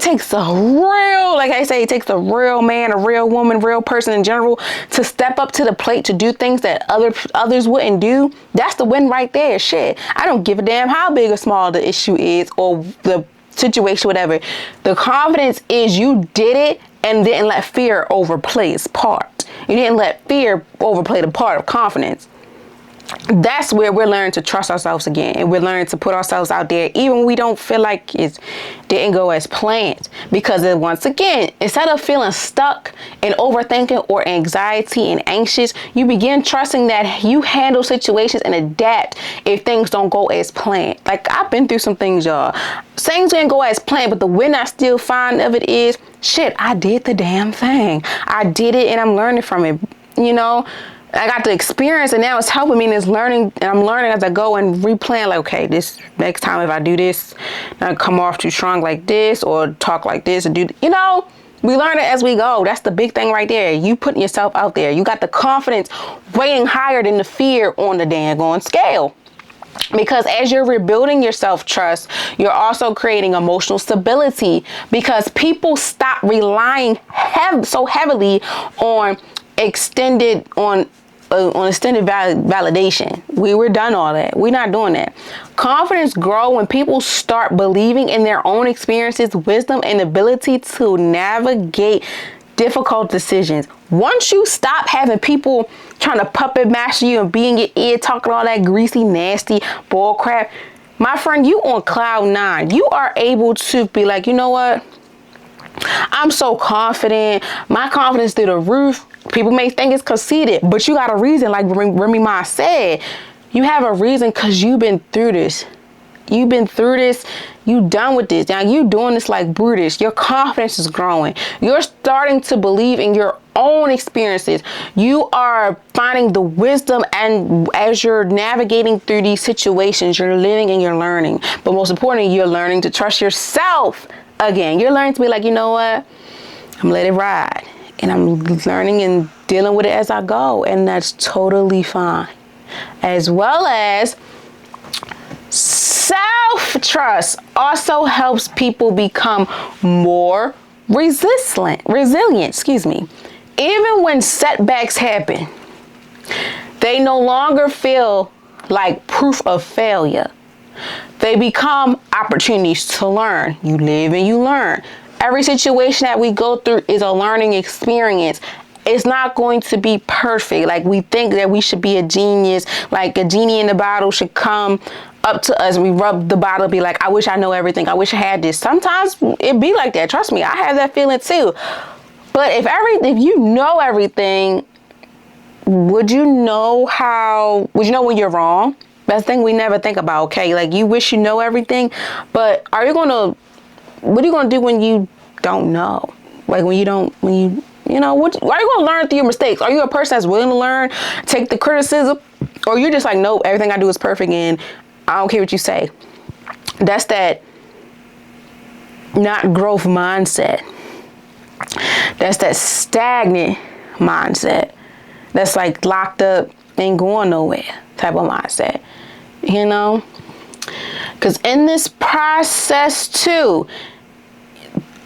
S1: takes a real, like I say, it takes a real man, a real woman, real person in general to step up to the plate to do things that others wouldn't do. That's the win right there. Shit, I don't give a damn how big or small the issue is or the situation, whatever. The confidence is you did it and didn't let fear overplay its part. You didn't let fear overplay the part of confidence. That's where we're learning to trust ourselves again, and we're learning to put ourselves out there even when we don't feel like it didn't go as planned. Because then once again, instead of feeling stuck and overthinking or anxiety and anxious, you begin trusting that you handle situations and adapt if things don't go as planned. Like, I've been through some things, y'all. Things didn't go as planned, but the win I still find of it is, shit, I did the damn thing. I did it and I'm learning from it, you know. I got the experience and now it's helping me, and it's learning, and I'm learning as I go and replan, like, okay, this next time if I do this, not come off too strong like this or talk like this and we learn it as we go. That's the big thing right there. You putting yourself out there. You got the confidence weighing higher than the fear on the daggone scale. Because as you're rebuilding your self-trust, you're also creating emotional stability, because people stop relying so heavily on extended validation. We were done all that. We're not doing that. Confidence grows when people start believing in their own experiences, wisdom, and ability to navigate difficult decisions. Once you stop having people trying to puppet master you and be in your ear talking all that greasy, nasty bull crap, my friend, you on cloud 9. You are able to be like, you know what? I'm so confident. My confidence through the roof. People may think it's conceited, but you got a reason. Like Remy Ma said, you have a reason because you've been through this. You've been through this. You done with this. Now you doing this like Brutus. Your confidence is growing. You're starting to believe in your own experiences. You are finding the wisdom, and as you're navigating through these situations, you're living and you're learning. But most importantly, you're learning to trust yourself again. You're learning to be like, you know what? I'm gonna let it ride. And I'm learning and dealing with it as I go. And that's totally fine. As well as self-trust also helps people become more resilient, Even when setbacks happen, they no longer feel like proof of failure. They become opportunities to learn. You live and you learn. Every situation that we go through is a learning experience. It's not going to be perfect. Like, we think that we should be a genius, like a genie in the bottle should come up to us. We rub the bottle, be like, I wish I know everything. I wish I had this. Sometimes it be like that. Trust me, I have that feeling too. But if you know everything, would you know when you're wrong? That's the thing we never think about. Okay, like, you wish you know everything, but what are you gonna do when you don't know? Like, are you gonna learn through your mistakes? Are you a person that's willing to learn, take the criticism, or you're just like, nope, everything I do is perfect and I don't care what you say? That's that not growth mindset. That's that stagnant mindset. That's like locked up, ain't going nowhere type of mindset, Because in this process too,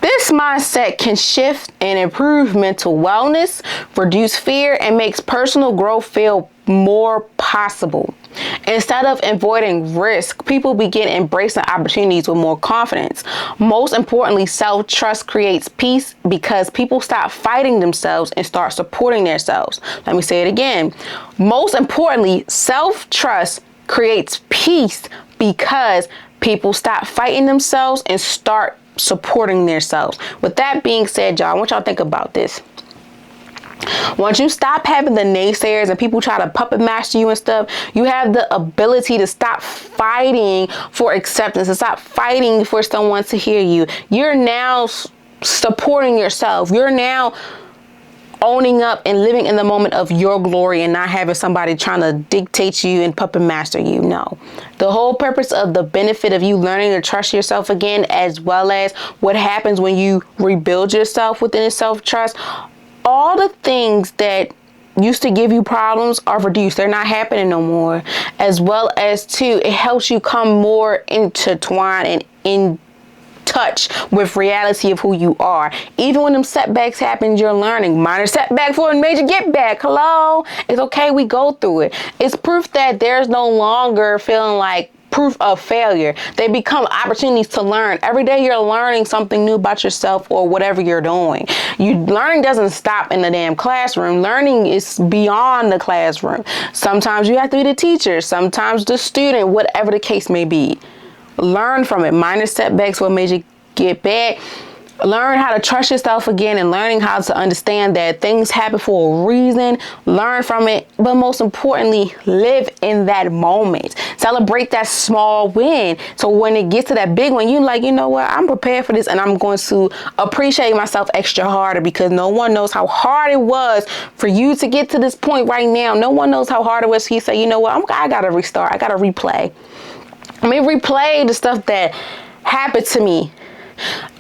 S1: this mindset can shift and improve mental wellness, reduce fear, and makes personal growth feel more possible. Instead of avoiding risk, people begin embracing opportunities with more confidence. Most importantly, self-trust creates peace because people stop fighting themselves and start supporting themselves. Let me say it again. Most importantly, self-trust creates peace because people stop fighting themselves and start supporting themselves. With that being said, y'all, I want y'all to think about this. Once you stop having the naysayers and people try to puppet master you and stuff, you have the ability to stop fighting for acceptance, to stop fighting for someone to hear you. You're now supporting yourself. You're now owning up and living in the moment of your glory and not having somebody trying to dictate you and puppet master you. No. The whole purpose of the benefit of you learning to trust yourself again, as well as what happens when you rebuild yourself within self-trust, all the things that used to give you problems are reduced. They're not happening no more. As well as too, it helps you come more intertwined and in touch with reality of who you are. Even when them setbacks happen, you're learning. Minor setback for a major get back. Hello? It's okay, we go through it. It's proof that there's no longer feeling like proof of failure. They become opportunities to learn. Every day you're learning something new about yourself or whatever you're doing. Learning doesn't stop in the damn classroom. Learning is beyond the classroom. Sometimes you have to be the teacher, sometimes the student, whatever the case may be. Learn from it. Minor setbacks what made you get back. Learn how to trust yourself again and learning how to understand that things happen for a reason. Learn from it. But most importantly, live in that moment. Celebrate that small win. So when it gets to that big one, you're like, you know what? I'm prepared for this and I'm going to appreciate myself extra harder because no one knows how hard it was for you to get to this point right now. No one knows how hard it was for you to say, you know what? I got to restart. I got to replay. I mean, replay the stuff that happened to me.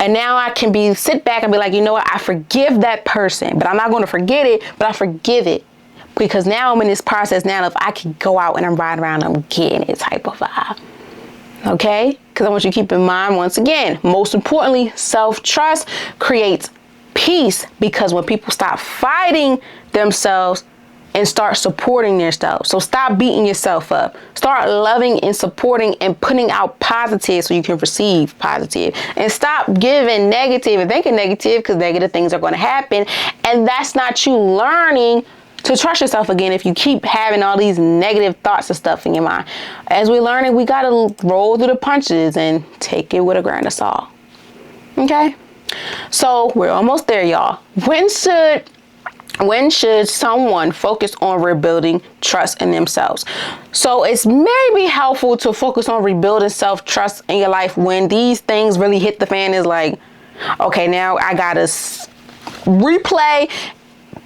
S1: And now I can sit back and be like, you know what? I forgive that person, but I'm not going to forget it, but I forgive it. Because now I'm in this process now of I can go out and I'm riding around and I'm getting it type of vibe. Okay? Because I want you to keep in mind, once again, most importantly, self-trust creates peace because when people stop fighting themselves and start supporting themselves. So stop beating yourself up. Start loving and supporting and putting out positive so you can receive positive. And stop giving negative and thinking negative because negative things are going to happen. And that's not you learning to trust yourself again if you keep having all these negative thoughts and stuff in your mind. As we're learning, we got to roll through the punches and take it with a grain of salt. Okay? So we're almost there, y'all. When should someone focus on rebuilding trust in themselves? So it's maybe helpful to focus on rebuilding self-trust in your life when these things really hit the fan. Is like, okay, now I gotta replay,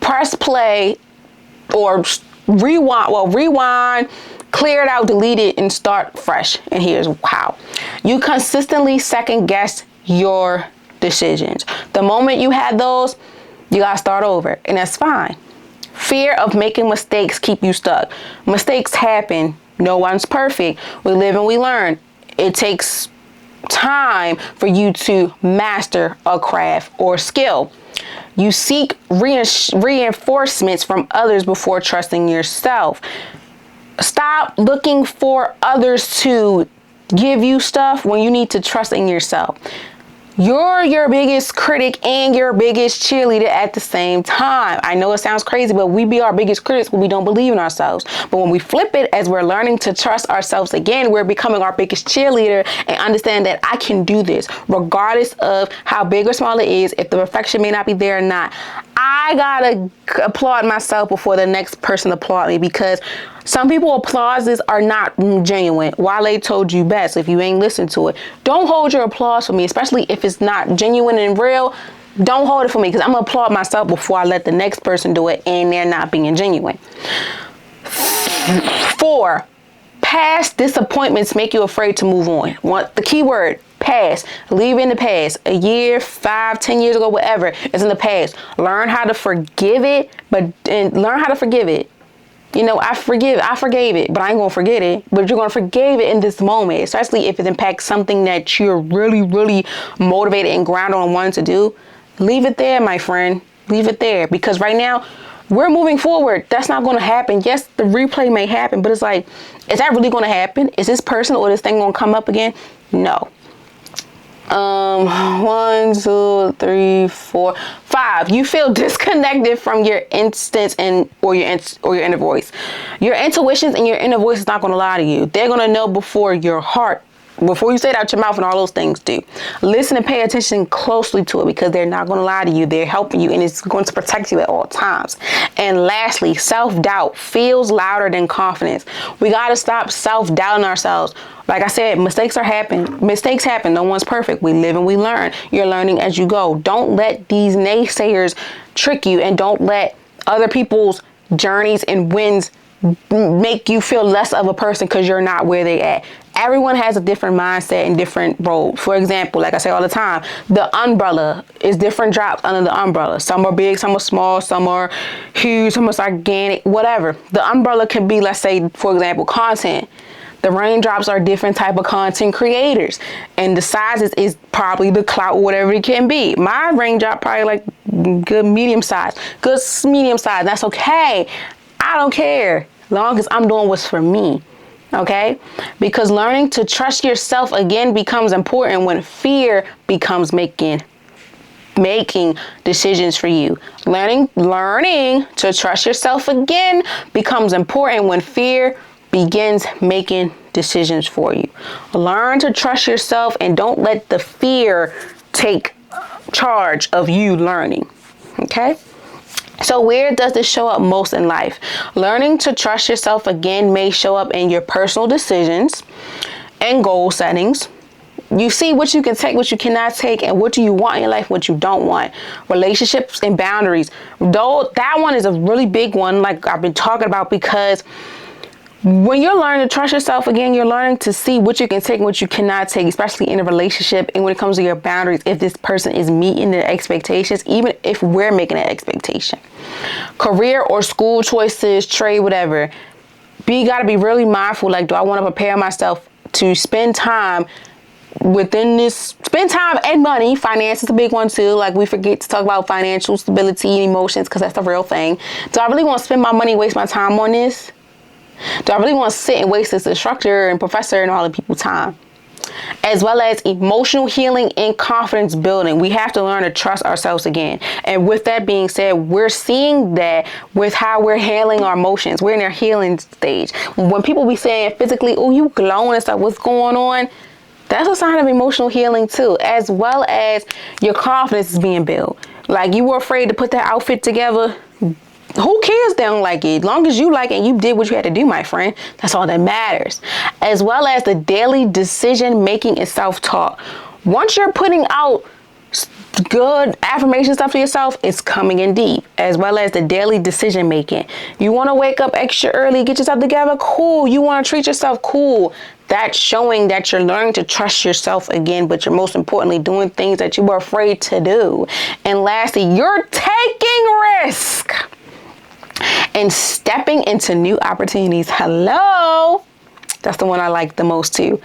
S1: press play, or rewind, clear it out, delete it, and start fresh. And here's how. You consistently second guess your decisions. The moment you had those, you gotta start over, and that's fine. Fear of making mistakes keep you stuck. Mistakes happen. No one's perfect. We live and we learn. It takes time for you to master a craft or skill. You seek reinforcements from others before trusting yourself. Stop looking for others to give you stuff when you need to trust in yourself. You're your biggest critic and your biggest cheerleader at the same time. I know it sounds crazy, but we be our biggest critics when we don't believe in ourselves. But when we flip it, as we're learning to trust ourselves again, we're becoming our biggest cheerleader and understand that I can do this, regardless of how big or small it is, if the perfection may not be there or not. I gotta applaud myself before the next person applaud me, because some people applauses are not genuine. Wale told you best if you ain't listened to it. Don't hold your applause for me, especially if it's not genuine and real. Don't hold it for me, because I'm gonna applaud myself before I let the next person do it and they're not being genuine. 4, past disappointments make you afraid to move on. The key word, past. Leave in the past. A year, 5, 10 years ago, whatever is in the past. Learn how to forgive it, learn how to forgive it. You know, I forgave it, but I ain't gonna forget it. But you're gonna forgive it in this moment, especially if it impacts something that you're really, really motivated and grounded on wanting to do. Leave it there, my friend. Leave it there, because right now we're moving forward. That's not going to happen. Yes, the replay may happen, but it's like, is that really going to happen? Is this person or this thing going to come up again? No. 1, 2, 3, 4, 5. You feel disconnected from your instincts or your inner voice. Your intuitions and your inner voice is not going to lie to you. They're going to know before your heart, before you say it out your mouth, and all those things do. Listen and pay attention closely to it, because they're not going to lie to you. They're helping you, and it's going to protect you at all times. And lastly, self-doubt feels louder than confidence. We got to stop self-doubting ourselves. Like I said, mistakes happen. No one's perfect. We live and we learn. You're learning as you go. Don't let these naysayers trick you, and don't let other people's journeys and wins make you feel less of a person because you're not where they at. Everyone has a different mindset and different role. For example, like I say all the time, the umbrella is different drops under the umbrella. Some are big, some are small, some are huge, some are gigantic, whatever. The umbrella can be, let's say, for example, content. The raindrops are different type of content creators, and the sizes is probably the clout, whatever it can be. My raindrop probably like good medium size. That's okay. I don't care, long as I'm doing what's for me. Okay? Because learning to trust yourself again becomes important when fear becomes making decisions for you. Learning to trust yourself again becomes important when fear begins making decisions for you. Learn to trust yourself and don't let the fear take charge of you learning. Okay? So where does this show up most in life? Learning to trust yourself again may show up in your personal decisions and goal settings. You see what you can take, what you cannot take, and what do you want in your life, what you don't want. Relationships and boundaries. Though that one is a really big one, like I've been talking about, because when you're learning to trust yourself again, you're learning to see what you can take and what you cannot take, especially in a relationship. And when it comes to your boundaries, if this person is meeting their expectations, even if we're making an expectation. Career or school choices, trade, whatever. You got to be really mindful. Like, do I want to prepare myself to spend time spend time and money? Finance is a big one too. Like, we forget to talk about financial stability and emotions, because that's the real thing. Do I really want to spend my money, waste my time on this? Do I really want to sit and waste this instructor and professor and all the people's time? As well as emotional healing and confidence building. We have to learn to trust ourselves again. And with that being said, we're seeing that with how we're handling our emotions. We're in our healing stage. When people be saying physically, oh, you glowing and stuff, what's going on? That's a sign of emotional healing too, as well as your confidence is being built. Like, you were afraid to put that outfit together. Who cares they don't like it? As long as you like it and you did what you had to do, my friend, that's all that matters. As well as the daily decision making and self-talk. Once you're putting out good affirmation stuff to yourself, it's coming in deep. As well as the daily decision making. You want to wake up extra early, get yourself together? Cool. You want to treat yourself? Cool. That's showing that you're learning to trust yourself again, but you're most importantly doing things that you were afraid to do. And lastly, you're taking risk and stepping into new opportunities. Hello. That's the one I like the most too.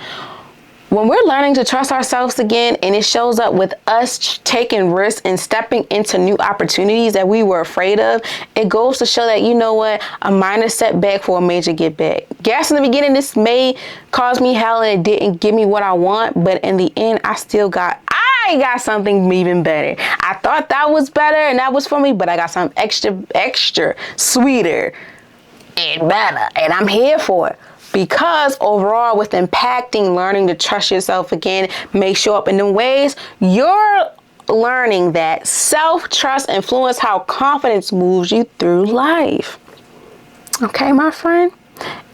S1: When we're learning to trust ourselves again, and it shows up with us taking risks and stepping into new opportunities that we were afraid of, it goes to show that, you know what, a minor setback for a major get back. Yes, in the beginning, this may cause me hell and it didn't give me what I want, but in the end, I got something even better. I thought that was better and that was for me, but I got something extra sweeter and better, and I'm here for it. Because overall, with impacting, learning to trust yourself again may show up in the ways you're learning that self-trust influence how confidence moves you through life. Okay, my friend?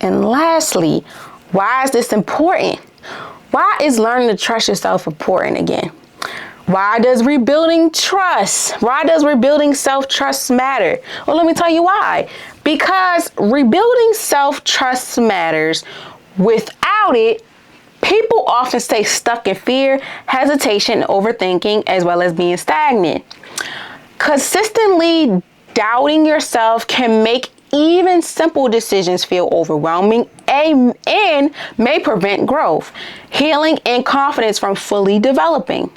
S1: And lastly, why is this important? Why is learning to trust yourself important again? Why does rebuilding self-trust matter? Well, let me tell you why. Because rebuilding self-trust matters. Without it, people often stay stuck in fear, hesitation, overthinking, as well as being stagnant. Consistently doubting yourself can make even simple decisions feel overwhelming and may prevent growth, healing, and confidence from fully developing.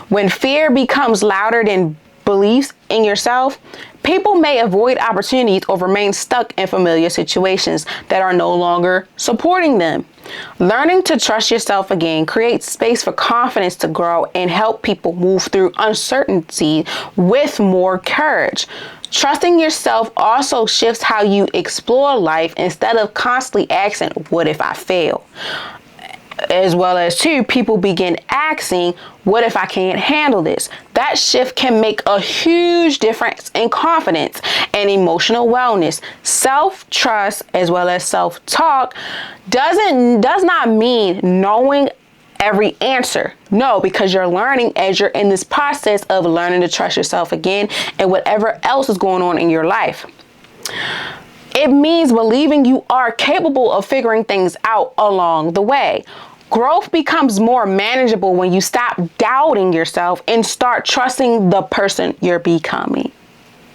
S1: When fear becomes louder than beliefs in yourself, People may avoid opportunities or remain stuck in familiar situations that are no longer supporting them. Learning to trust yourself again creates space for confidence to grow and help people move through uncertainty with more courage. Trusting yourself also shifts how you explore life instead of constantly asking, what if I fail? As well as too, people begin asking, what if I can't handle this? That shift can make a huge difference in confidence and emotional wellness. Self-trust as well as self-talk does not mean knowing every answer. No, because you're learning as you're in this process of learning to trust yourself again and whatever else is going on in your life. It means believing you are capable of figuring things out along the way. Growth becomes more manageable when you stop doubting yourself and start trusting the person you're becoming.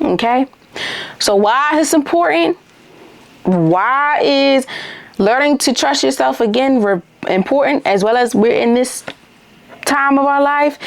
S1: Okay? So why is this important? Why is learning to trust yourself again important, as well as we're in this time of our life,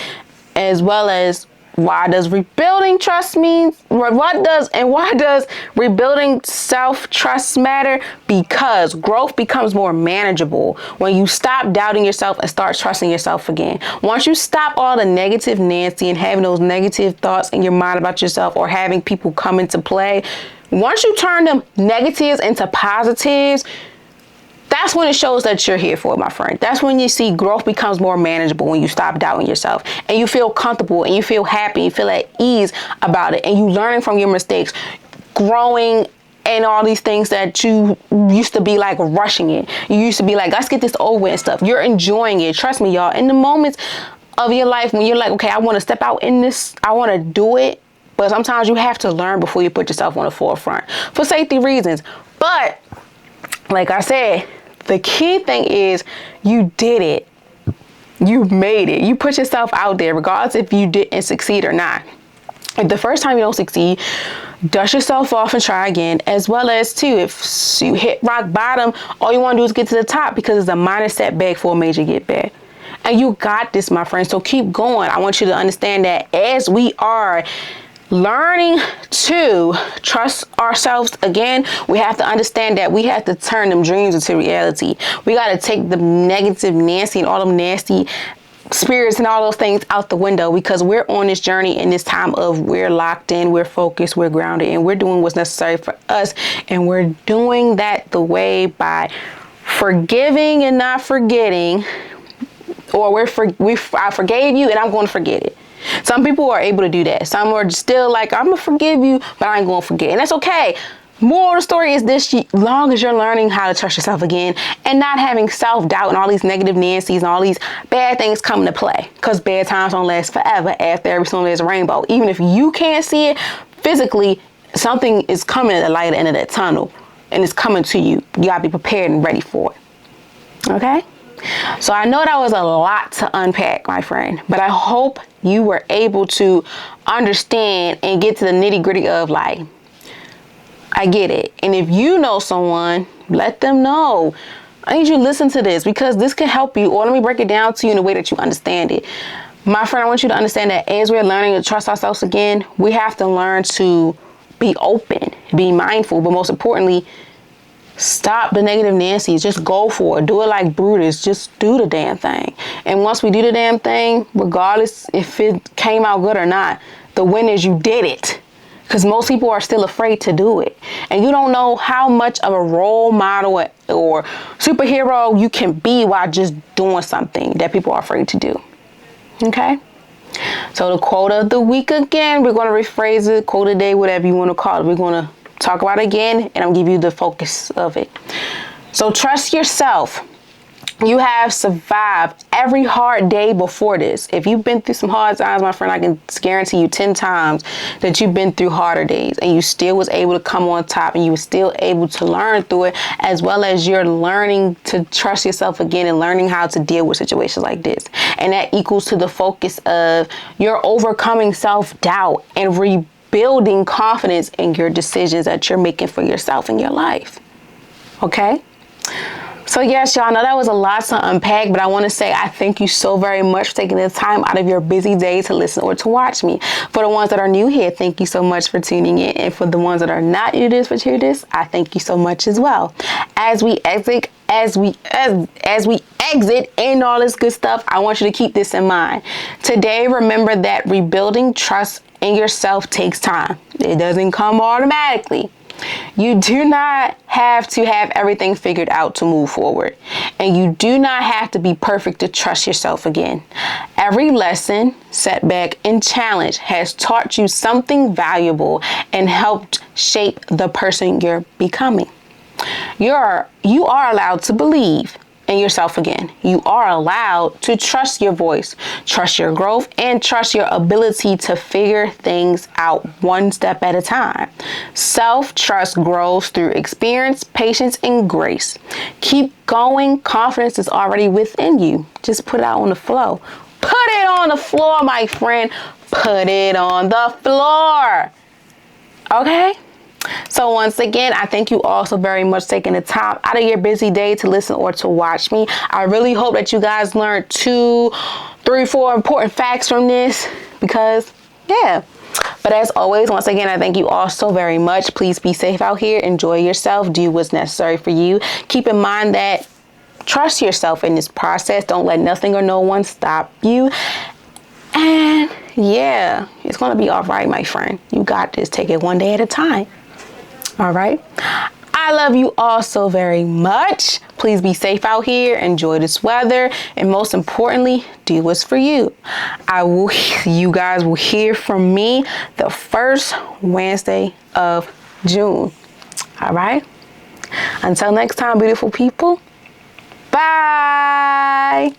S1: as well as why does rebuilding trust mean? Why does rebuilding self-trust matter? Because growth becomes more manageable when you stop doubting yourself and start trusting yourself again. Once you stop all the negative Nancy and having those negative thoughts in your mind about yourself or having people come into play, once you turn them negatives into positives, that's when it shows that you're here for it, my friend. That's when you see growth becomes more manageable, when you stop doubting yourself and you feel comfortable and you feel happy, you feel at ease about it, and you learning from your mistakes, growing, and all these things that you used to be like rushing it. You used to be like, let's get this over with and stuff. You're enjoying it. Trust me, y'all. In the moments of your life when you're like, okay, I want to step out in this, I want to do it. But sometimes you have to learn before you put yourself on the forefront for safety reasons. But like I said, the key thing is you did it. You made it. You put yourself out there, regardless if you didn't succeed or not. If the first time you don't succeed, dust yourself off and try again. As well as too, if you hit rock bottom, all you want to do is get to the top, because it's a minor setback for a major get back. And you got this, my friend. So keep going. I want you to understand that as we are learning to trust ourselves again, we have to understand that we have to turn them dreams into reality. We got to take the negative Nancy and all them nasty spirits and all those things out the window, because we're on this journey in this time of we're locked in, we're focused, we're grounded, and we're doing what's necessary for us. And we're doing that the way by forgiving and not forgetting, or I forgave you and I'm going to forget it. Some people are able to do that. Some are still like, I'm going to forgive you, but I ain't going to forget. And that's okay. Moral of the story is this: long as you're learning how to trust yourself again and not having self-doubt and all these negative Nancy's and all these bad things come into play, because bad times don't last forever. After every storm there's a rainbow. Even if you can't see it physically, something is coming at the light at the end of that tunnel, and it's coming to you. You got to be prepared and ready for it. Okay? So I know that was a lot to unpack, my friend, but I hope you were able to understand and get to the nitty gritty of like, I get it. And if you know someone, let them know. I need you to listen to this, because this can help you, or let me break it down to you in a way that you understand it. My friend, I want you to understand that as we're learning to trust ourselves again, we have to learn to be open, be mindful, but most importantly, stop the negative Nancy's. Just go for it. Do it like Brutus. Just do the damn thing. And once we do the damn thing, regardless if it came out good or not, the win is you did it. Because most people are still afraid to do it. And you don't know how much of a role model or superhero you can be while just doing something that people are afraid to do. Okay? So the quote of the week again, we're going to rephrase it, quote of the day, whatever you want to call it. We're going to talk about it again, and I'm give you the focus of it. So trust yourself. You have survived every hard day before this. If you've been through some hard times, my friend, I can guarantee you 10 times that you've been through harder days, and you still was able to come on top, and you were still able to learn through it, as well as you're learning to trust yourself again and learning how to deal with situations like this. And that equals to the focus of you're overcoming self-doubt and rebuilding confidence in your decisions that you're making for yourself in your life. Okay? So yes, y'all, know that was a lot to unpack, but I want to say I thank you so very much for taking the time out of your busy day to listen or to watch me. For the ones that are new here, thank you so much for tuning in. And for the ones that are not new to this but hear this, I thank you so much as well. As we exit and all this good stuff, I want you to keep this in mind. Today, remember that rebuilding trust in yourself takes time. It doesn't come automatically. You do not have to have everything figured out to move forward. And you do not have to be perfect to trust yourself again. Every lesson, setback, and challenge has taught you something valuable and helped shape the person you're becoming. You are allowed to believe in yourself again. You are allowed to trust your voice, trust your growth, and trust your ability to figure things out one step at a time. Self-trust grows through experience, patience, and grace. Keep going. Confidence is already within you. Just put it out on the floor. Put it on the floor, my friend. Put it on the floor. Okay? So once again, I thank you all so very much for taking the time out of your busy day to listen or to watch me. I really hope that you guys learned 2, 3, 4 important facts from this because, yeah. But as always, once again, I thank you all so very much. Please be safe out here. Enjoy yourself. Do what's necessary for you. Keep in mind that trust yourself in this process. Don't let nothing or no one stop you. And yeah, it's going to be all right, my friend. You got this. Take it one day at a time. All right. I love you all so very much. Please be safe out here. Enjoy this weather. And most importantly, do what's for you. You guys will hear from me the first Wednesday of June. All right. Until next time, beautiful people. Bye.